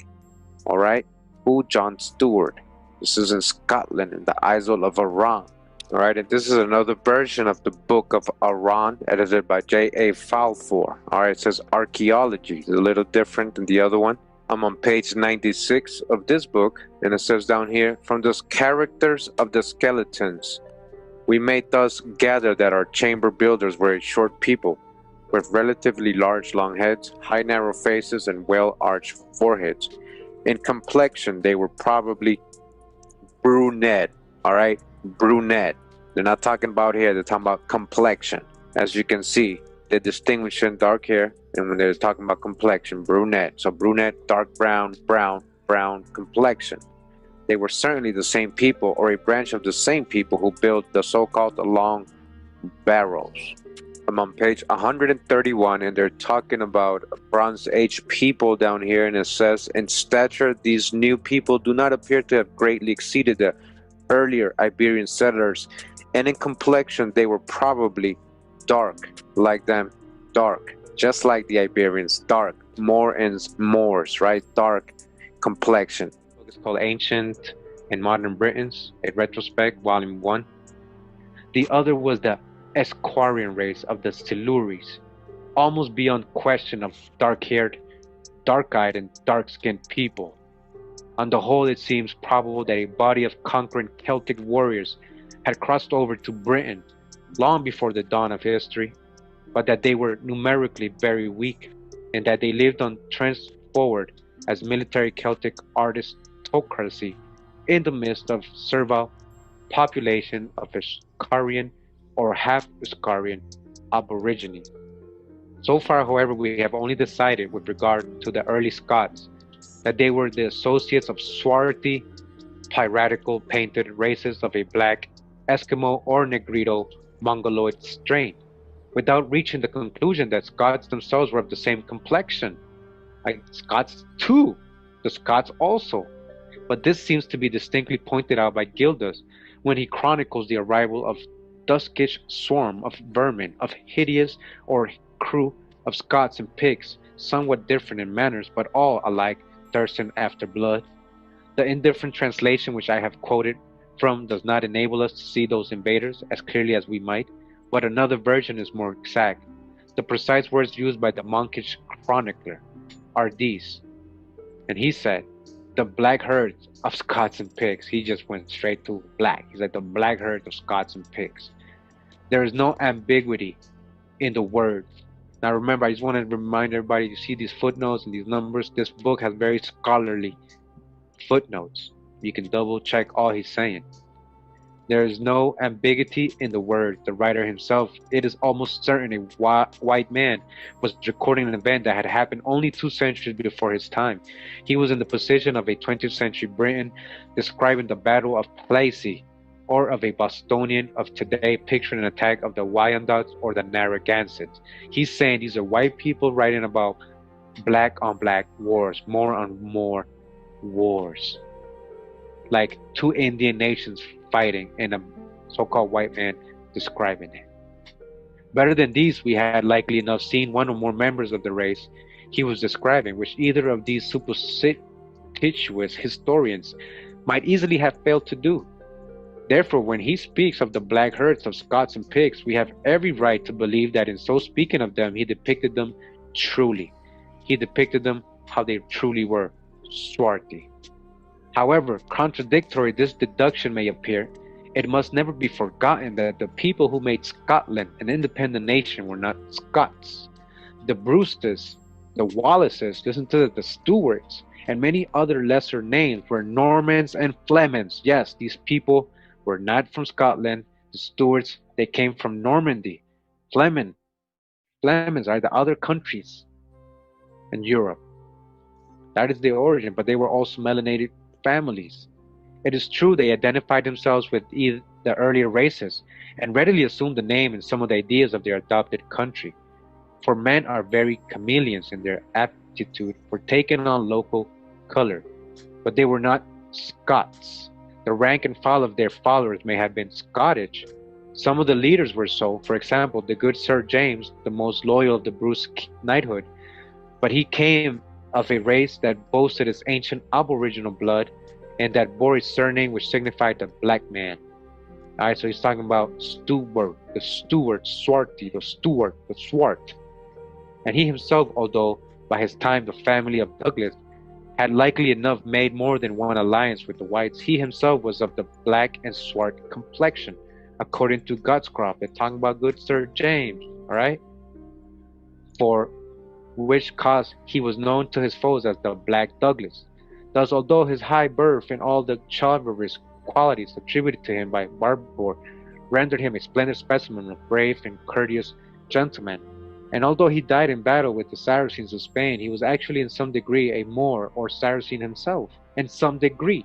All right, who? John Stewart. This is in Scotland, in the Isle of Aran. All right, and this is another version of the Book of Aran, edited by J.A. Falfour. All right, it says archaeology. It's a little different than the other one. I'm on page 96 of this book, and it says down here, from the characters of the skeletons, We may thus gather that our chamber builders were a short people, with relatively large long heads, high narrow faces, and well-arched foreheads. In complexion, they were probably brunette, alright? Brunette. They're not talking about hair, they're talking about complexion. As you can see, they're distinguishing dark hair, and when they're talking about complexion, brunette. So brunette, dark brown, brown complexion. They were certainly the same people, or a branch of the same people who built the so-called long barrows. I'm on page 131, and they're talking about Bronze Age people down here, and it says, in stature, these new people do not appear to have greatly exceeded the earlier Iberian settlers, and in complexion, they were probably dark, like them, dark, just like the Iberians, dark, Moors, right? Dark complexion. It's called Ancient and Modern Britons, a retrospect, volume 1. The other was the Esquarian race of the Silures, almost beyond question of dark-haired, dark-eyed, and dark-skinned people. On the whole, it seems probable that a body of conquering Celtic warriors had crossed over to Britain long before the dawn of history, but that they were numerically very weak, and that they lived on thenceforward as military Celtic aristocracy in the midst of servile population of Iscarian or half-Iscarian aborigine. So far, however, we have only decided with regard to the early Scots that they were the associates of swarthy, piratical, painted races of a black, Eskimo, or Negrito Mongoloid strain, without reaching the conclusion that Scots themselves were of the same complexion. Like Scots too, the Scots also. But this seems to be distinctly pointed out by Gildas when he chronicles the arrival of duskish swarm of vermin, of hideous or crew of Scots and pigs, somewhat different in manners, but all alike thirsting after blood. The indifferent translation which I have quoted from does not enable us to see those invaders as clearly as we might, but another version is more exact. The precise words used by the monkish chronicler are these. And he said, the black herds of Scots and pigs. He just went straight to black. He's like the black herds of Scots and pigs. There is no ambiguity in the words. Now remember, I just want to remind everybody, you see these footnotes and these numbers. This book has very scholarly footnotes. You can double check all he's saying. There is no ambiguity in the words. The writer himself, it is almost certain a white man was recording an event that had happened only 2 centuries before his time. He was in the position of a 20th century Briton describing the Battle of Plassey, or of a Bostonian of today picturing an attack of the Wyandots or the Narragansetts. He's saying these are white people writing about black on black wars, more on more wars. Like 2 Indian nations fighting and a so-called white man describing it. Better than these, we had likely enough seen one or more members of the race he was describing, which either of these supposititious historians might easily have failed to do. Therefore, when he speaks of the black herds of Scots and pigs, we have every right to believe that in so speaking of them, he depicted them truly. He depicted them how they truly were, swarthy. However contradictory this deduction may appear, it must never be forgotten that the people who made Scotland an independent nation were not Scots. The Brewsters, the Wallaces, listen to the Stuarts, and many other lesser names were Normans and Flemings. Yes, these people were not from Scotland. The Stuarts, they came from Normandy. Flemings are the other countries in Europe. That is their origin, but they were also melanated families. It is true they identified themselves with either the earlier races and readily assumed the name and some of the ideas of their adopted country. For men are very chameleons in their aptitude for taking on local color, but they were not Scots. The rank and file of their followers may have been Scottish. Some of the leaders were so, for example, the good Sir James, the most loyal of the Bruce knighthood, but he came of a race that boasted its ancient aboriginal blood and that bore a surname which signified the black man. Alright, so he's talking about Stuart, the Stuart, Swarthy, the Stuart, the Swart. And he himself, although by his time the family of Douglas had likely enough made more than one alliance with the whites, he himself was of the black and swart complexion, according to Gutscroft. They're talking about good Sir James, all right? For which cause he was known to his foes as the Black Douglas. Thus, although his high birth and all the chivalrous qualities attributed to him by Barbour rendered him a splendid specimen of brave and courteous gentleman, and although he died in battle with the Saracens of Spain, he was actually in some degree a Moor or Saracen himself, in some degree,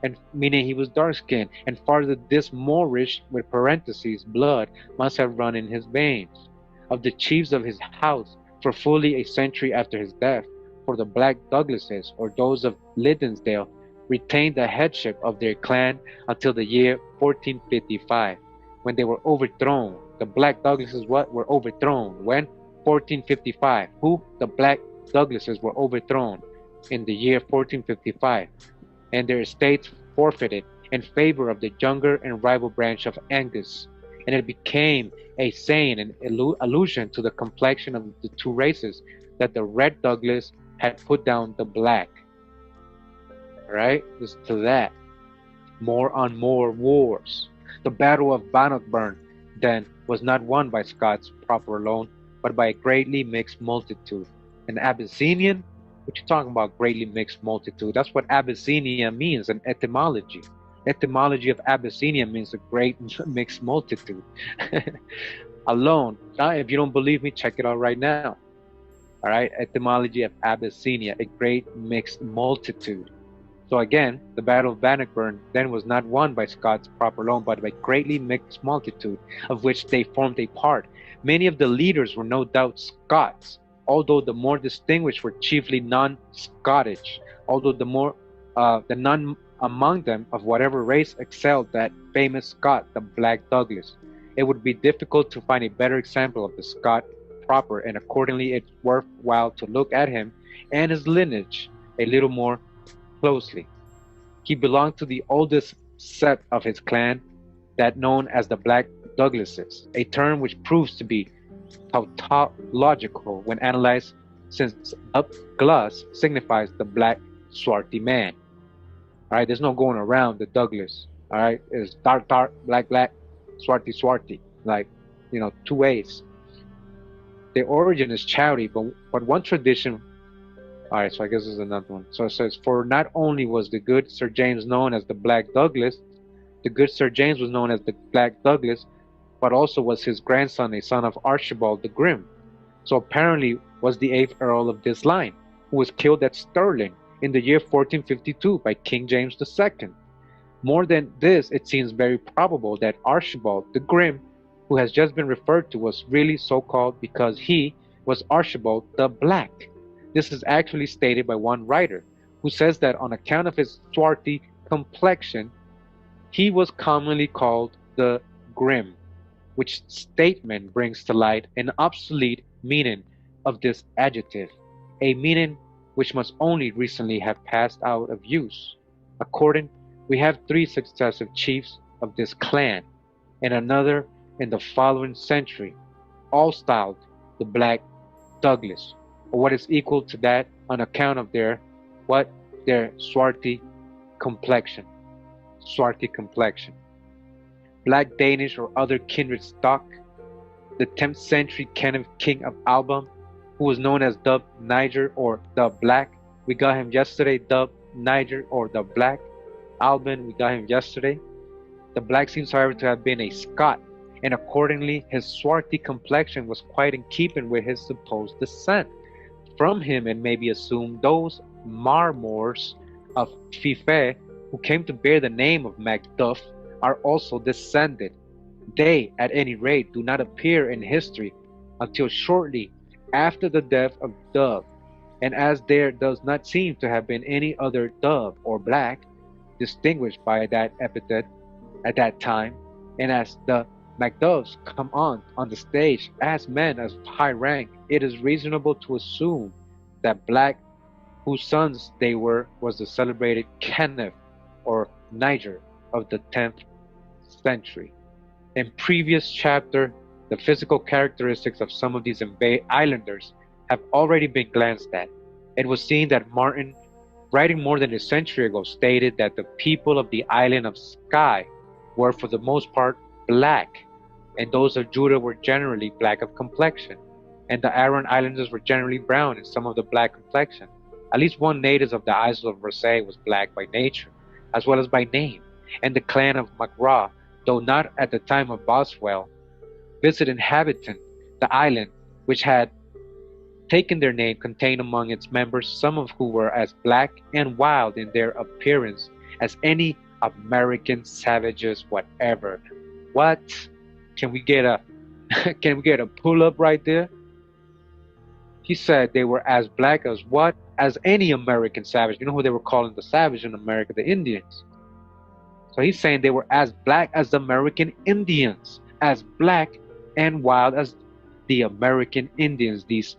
and meaning he was dark-skinned, and farther this Moorish, with parentheses, blood must have run in his veins. Of the chiefs of his house, for fully a century after his death, for the Black Douglases, or those of Liddesdale, retained the headship of their clan until the year 1455, when they were overthrown. The Black Douglases were overthrown? When? 1455. Who? The Black Douglases were overthrown in the year 1455, and their estates forfeited in favor of the younger and rival branch of Angus, and it became a saying and allusion to the complexion of the two races that the Red Douglas had put down the Black. Right? Listen to that. More on more wars. The Battle of Bannockburn, then, was not won by Scots proper alone, but by a greatly mixed multitude. An Abyssinian? What you talking about, greatly mixed multitude? That's what Abyssinia means in etymology. Etymology of Abyssinia means a great mixed multitude. Alone. If you don't believe me, check it out right now. All right, etymology of Abyssinia, a great mixed multitude. So again, the Battle of Bannockburn then was not won by Scots proper alone, but by a greatly mixed multitude, of which they formed a part. Many of the leaders were no doubt Scots, although the more distinguished were chiefly non-Scottish, although the none among them of whatever race excelled that famous Scot, the Black Douglas. It would be difficult to find a better example of the Scot proper, and accordingly it's worthwhile to look at him and his lineage a little more closely. He belonged to the oldest set of his clan, that known as the Black Douglases, a term which proves to be tautological when analyzed, since Douglas signifies the black swarthy man. All right, there's no going around the Douglas. All right, it's dark, black, swarthy, like, two ways. The origin is chowdy, but one tradition. All right, so I guess this is another one. So it says, for not only was the good Sir James known as the Black Douglas, the good Sir James was known as the Black Douglas, but also was his grandson a son of Archibald the Grim. So apparently was the 8th Earl of this line, who was killed at Stirling in the year 1452 by King James II. More than this, it seems very probable that Archibald the Grim, who has just been referred to, was really so called because he was Archibald the Black. This is actually stated by one writer, who says that on account of his swarthy complexion, he was commonly called the Grim, which statement brings to light an obsolete meaning of this adjective, a meaning which must only recently have passed out of use. According, we have 3 successive chiefs of this clan, and another in the following century, all styled the Black Douglas, or what is equal to that on account of their swarthy complexion. Swarthy complexion. Black Danish or other kindred stock. The 10th century king of Alba, who was known as the Niger or the Black. We got him yesterday, the Niger or the Black. Alban, we got him yesterday. The Black seems, however, to have been a Scot, and accordingly his swarthy complexion was quite in keeping with his supposed descent. From him it may be assumed those Marmors of Fife who came to bear the name of Macduff are also descended. They, at any rate, do not appear in history until shortly after the death of Dove, and as there does not seem to have been any other Dove or Black distinguished by that epithet at that time, and as the Macduffs come on the stage as men of high rank, it is reasonable to assume that Black, whose sons they were, was the celebrated Kenneth or Niger of the 10th century. In previous chapter, the physical characteristics of some of these islanders have already been glanced at. It was seen that Martin, writing more than a century ago, stated that the people of the island of Skye were for the most part black, and those of Judah were generally black of complexion, and the Aran Islanders were generally brown, and some of the black complexion. At least one native of the Isles of Versailles was black by nature, as well as by name, and the clan of MacGraw, though not at the time of Boswell, visited inhabitant the island, which had taken their name, contained among its members some of who were as black and wild in their appearance as any American savages whatever. What? Can we get a can we get a pull up right there? He said they were as black as what? As any American savage. You know who they were calling the savage in America? The Indians. So he's saying they were as black as the American Indians, as black and wild as the American Indians, these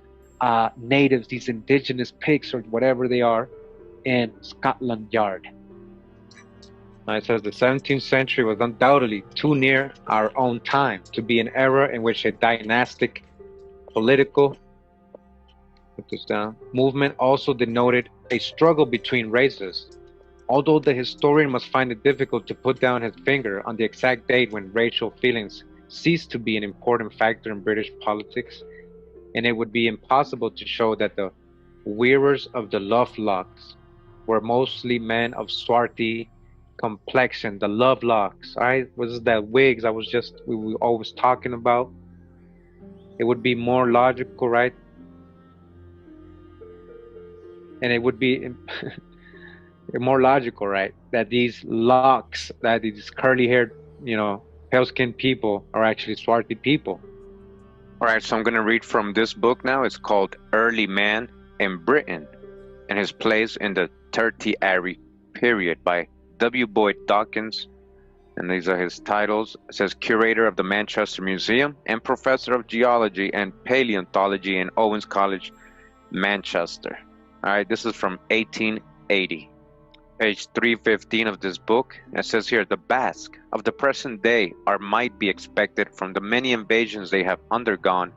natives, these indigenous pigs or whatever they are in Scotland Yard. It says the 17th century was undoubtedly too near our own time to be an era in which a dynastic political movement also denoted a struggle between races. Although the historian must find it difficult to put down his finger on the exact date when racial feelings ceased to be an important factor in British politics, and it would be impossible to show that the wearers of the Lovelocks were mostly men of swarthy complexion. The Lovelocks, all right, was that wigs we were always talking about. It would be more logical, right? And it would be more logical, right, that these locks, that these curly-haired, pale-skinned people are actually swarthy people. All right, so I'm going to read from this book now. It's called Early Man in Britain and His Place in the Tertiary Period by W. Boyd Dawkins. And these are his titles. It says Curator of the Manchester Museum and Professor of Geology and Paleontology in Owens College, Manchester. All right, this is from 1880. Page 315 of this book. It says here, the Basque of the present day might be expected from the many invasions they have undergone,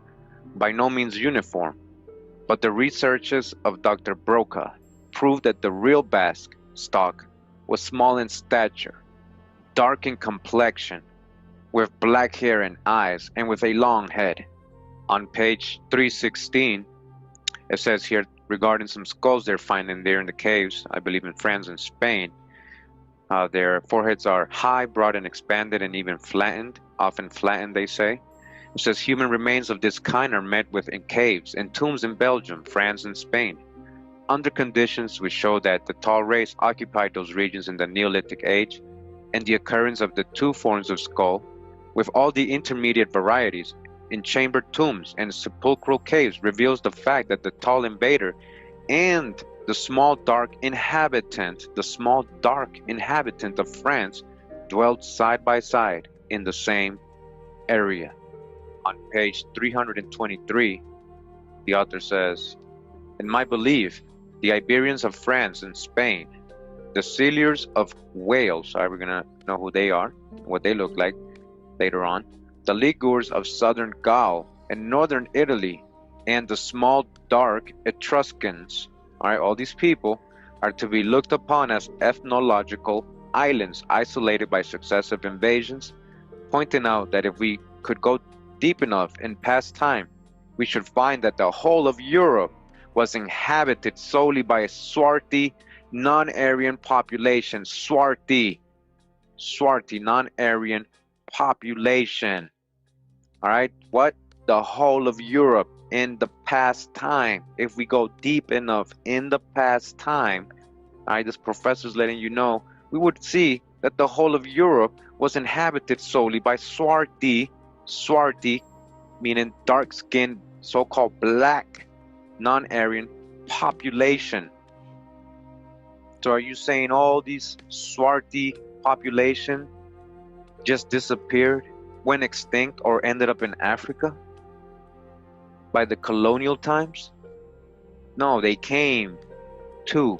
by no means uniform, but the researches of Dr. Broca prove that the real Basque stock was small in stature, dark in complexion, with black hair and eyes, and with a long head. On page 316, it says here, regarding some skulls they're finding there in the caves, I believe in France and Spain. Their foreheads are high, broad, and expanded, and even flattened, often flattened, they say. It says human remains of this kind are met with in caves and tombs in Belgium, France, and Spain, under conditions which show that the tall race occupied those regions in the Neolithic age, and the occurrence of the two forms of skull, with all the intermediate varieties, in chambered tombs and sepulchral caves reveals the fact that the tall invader and the small dark inhabitant of France dwelt side by side in the same area. On page 323, the author says, in my belief, the Iberians of France and Spain, the Silures of Wales, we're gonna know who they are, what they look like later on, the Ligures of southern Gaul and northern Italy, and the small dark Etruscans, all these people are to be looked upon as ethnological islands isolated by successive invasions, pointing out that if we could go deep enough in past time, we should find that the whole of Europe was inhabited solely by a swarthy, non-Aryan population. Swarthy, non-Aryan population. All right, what? The whole of Europe in the past time. If we go deep enough in the past time, all right, this professor's letting you know, we would see that the whole of Europe was inhabited solely by swarthy, meaning dark-skinned, so-called black, non-Aryan population. So are you saying all these swarthy population just disappeared, went extinct, or ended up in Africa by the colonial times? No, they came too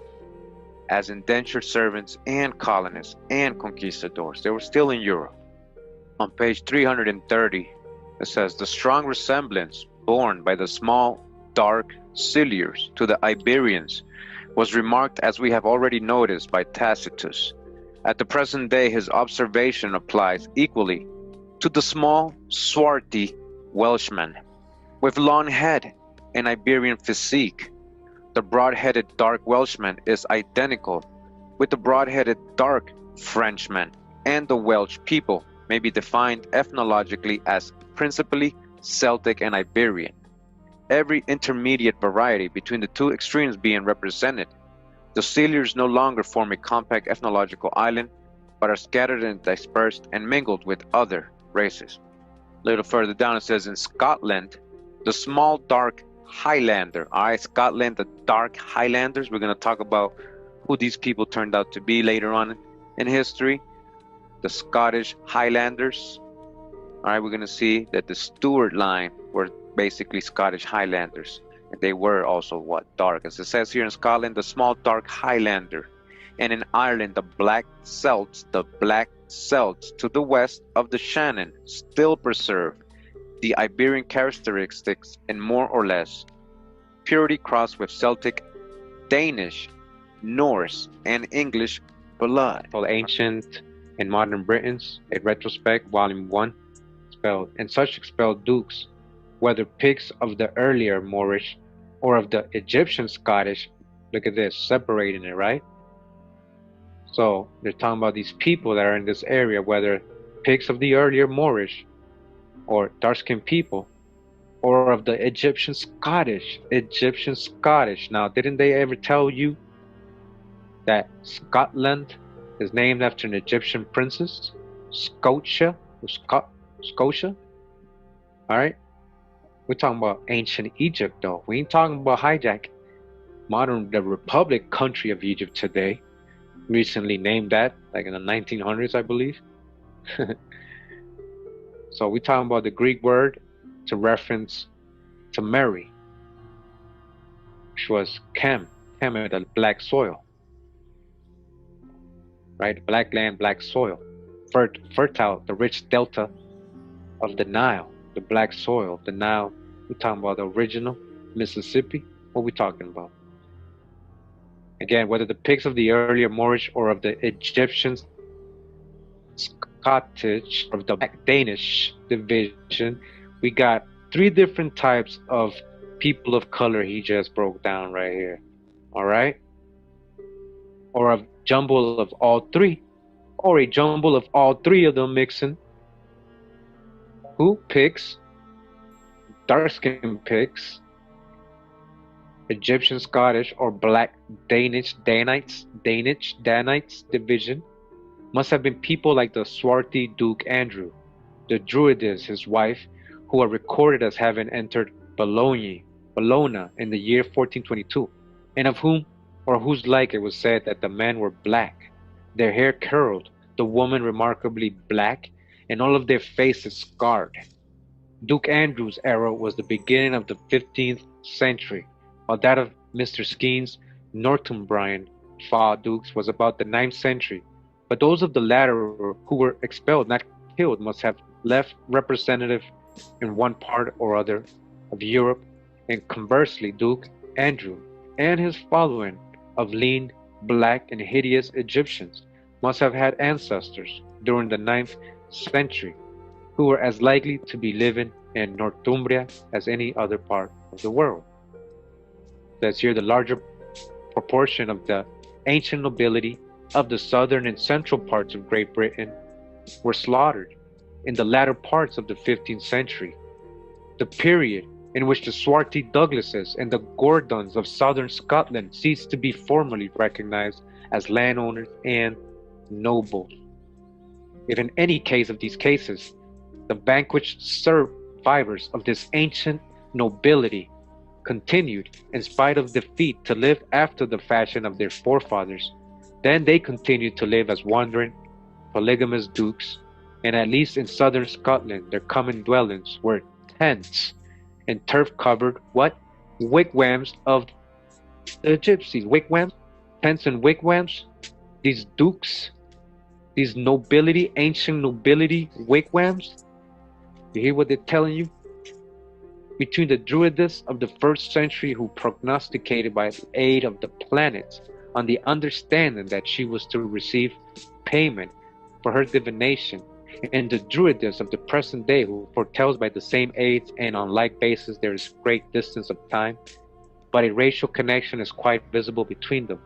as indentured servants and colonists and conquistadors. They were still in Europe. On page 330, it says, the strong resemblance borne by the small, dark Silures to the Iberians was remarked, as we have already noticed, by Tacitus. At the present day, his observation applies equally to the small, swarthy Welshman, with long head and Iberian physique. The broad-headed dark Welshman is identical with the broad-headed dark Frenchman, and the Welsh people may be defined ethnologically as principally Celtic and Iberian, every intermediate variety between the two extremes being represented. The Silures no longer form a compact ethnological island, but are scattered and dispersed and mingled with other races. A little further down it says in Scotland, the small dark Highlander. All right, Scotland, the dark Highlanders. We're going to talk about who these people turned out to be later on in history. The Scottish Highlanders. All right, we're going to see that the Stuart line were basically Scottish Highlanders. And they were also what? Dark. As it says here in Scotland, the small dark Highlander. And in Ireland, the Black Celts to the west of the Shannon still preserve the Iberian characteristics in more or less purity crossed with Celtic, Danish, Norse, and English blood. Called Ancient and Modern Britons, a retrospect, volume 1, spelled, and such expelled dukes, whether pigs of the earlier Moorish or of the Egyptian Scottish. Look at this, separating it, right? So they're talking about these people that are in this area, whether pigs of the earlier Moorish or dark-skinned people, or of the Egyptian Scottish. Now, didn't they ever tell you that Scotland is named after an Egyptian princess? Scotia? Scotia? All right? We're talking about ancient Egypt, though. We ain't talking about hijack. The Republic country of Egypt today, recently named that, like in the 1900s, I believe. So we're talking about the Greek word to reference to Mary, which was Chem, the black soil, right? Black land, black soil, fertile, the rich delta of the Nile, the black soil, the Nile. We're talking about the original Mississippi. What are we talking about? Again, whether the pigs of the earlier Moorish or of the Egyptians, Scottish, of the Danish division, we got 3 different types of people of color he just broke down right here. All right? Or a jumble of all 3, or a jumble of all 3 of them mixing. Who? Pigs, dark-skinned pigs, Egyptian, Scottish, or black Danites division must have been people like the swarthy Duke Andrew, the Druids, his wife, who are recorded as having entered Bologna in the year 1422, and of whom or whose like it was said that the men were black, their hair curled, the woman remarkably black, and all of their faces scarred. Duke Andrew's era was the beginning of the 15th century, while that of Mr. Skeen's Northumbrian dukes was about the 9th century. But those of the latter who were expelled, not killed, must have left representative in one part or other of Europe, and conversely, Duke Andrew and his following of lean, black, and hideous Egyptians must have had ancestors during the 9th century who were as likely to be living in Northumbria as any other part of the world. That's here the larger proportion of the ancient nobility of the southern and central parts of Great Britain were slaughtered in the latter parts of the 15th century, the period in which the swarthy Douglases and the Gordons of southern Scotland ceased to be formally recognized as landowners and nobles. If in any case of these cases, the vanquished survivors of this ancient nobility continued, in spite of defeat, to live after the fashion of their forefathers, then they continued to live as wandering, polygamous dukes, and at least in southern Scotland, their common dwellings were tents and turf-covered wigwams of the gypsies. Wigwams, tents and wigwams. These dukes, these nobility, ancient nobility wigwams. You hear what they're telling you? Between the Druids of the 1st century, who prognosticated by the aid of the planets on the understanding that she was to receive payment for her divination, and the Druids of the present day, who foretells by the same aids and on like basis there is great distance of time, but a racial connection is quite visible between them.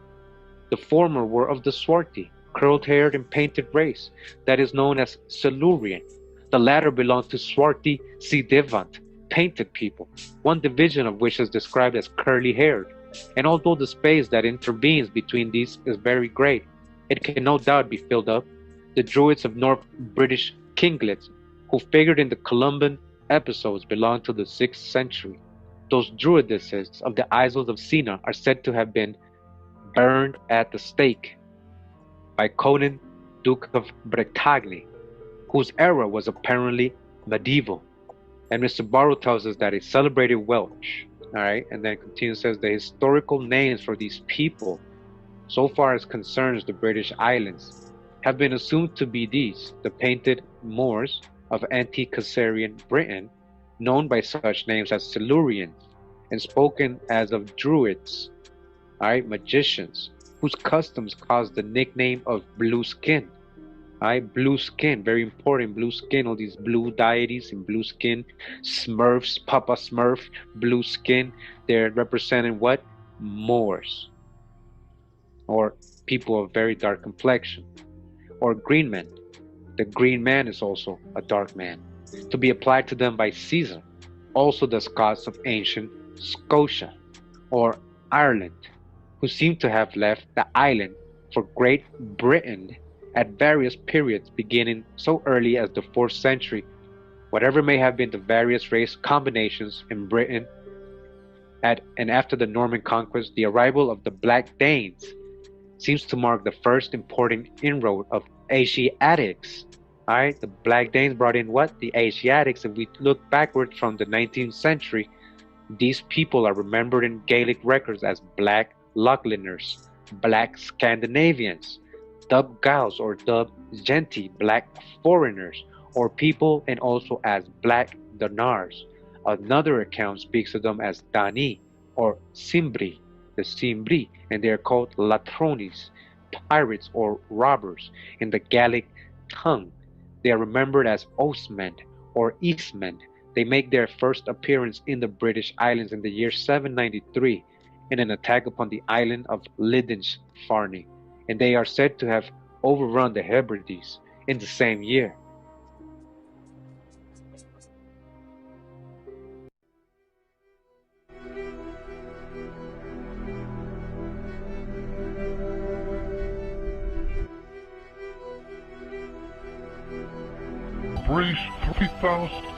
The former were of the swarthy, curled-haired and painted race that is known as Silurian. The latter belonged to swarthy Sidevant, painted people, one division of which is described as curly-haired. And although the space that intervenes between these is very great, it can no doubt be filled up. The Druids of North British kinglets, who figured in the Columban episodes, belong to the 6th century. Those Druidesses of the Isles of Sina are said to have been burned at the stake by Conan, Duke of Bretagne, whose era was apparently medieval. And Mr. Barrow tells us that a celebrated Welsh, all right, and then continues, says the historical names for these people, so far as concerns the British Islands, have been assumed to be these: the painted Moors of Antiquarian Britain, known by such names as Silurians, and spoken as of Druids, all right, magicians, whose customs caused the nickname of blue skin. All right, blue skin, very important, blue skin, all these blue deities in blue skin, Smurfs, Papa Smurf, blue skin, they're representing what? Moors, or people of very dark complexion, or green men. The green man is also a dark man, to be applied to them by Caesar, also the Scots of ancient Scotia, or Ireland, who seem to have left the island for Great Britain at various periods beginning so early as the 4th century. Whatever may have been the various race combinations in Britain at and after the Norman conquest, the arrival of the Black Danes seems to mark the first important inroad of Asiatics. All right, the Black Danes brought in what? The Asiatics. If we look backwards from the 19th century, these people are remembered in Gaelic records as Black Lachlaners, Black Scandinavians, Dub Gals or Dub Genti, Black foreigners, or people, and also as Black Donars. Another account speaks of them as Dani or Cimbri, the Cimbri, and they are called Latronis, pirates or robbers. In the Gaelic tongue, they are remembered as Ostmen or Eastmen. They make their first appearance in the British Islands in the year 793 in an attack upon the island of Farney, and they are said to have overrun the Hebrides in the same year. British 3,000.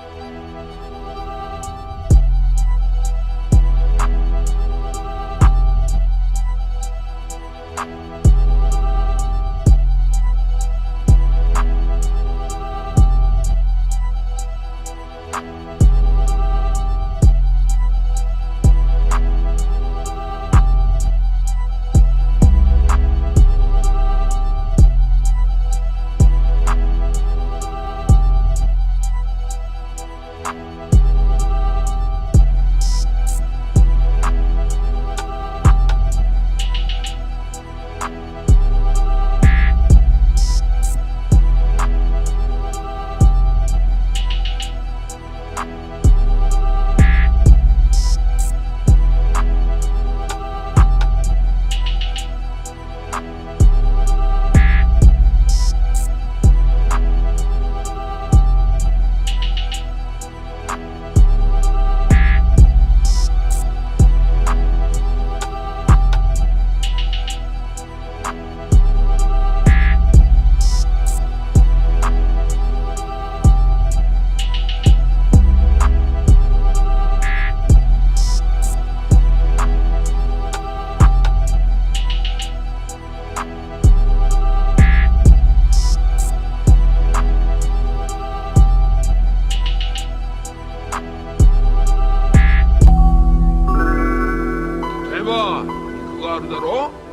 대박! 그거 알더러?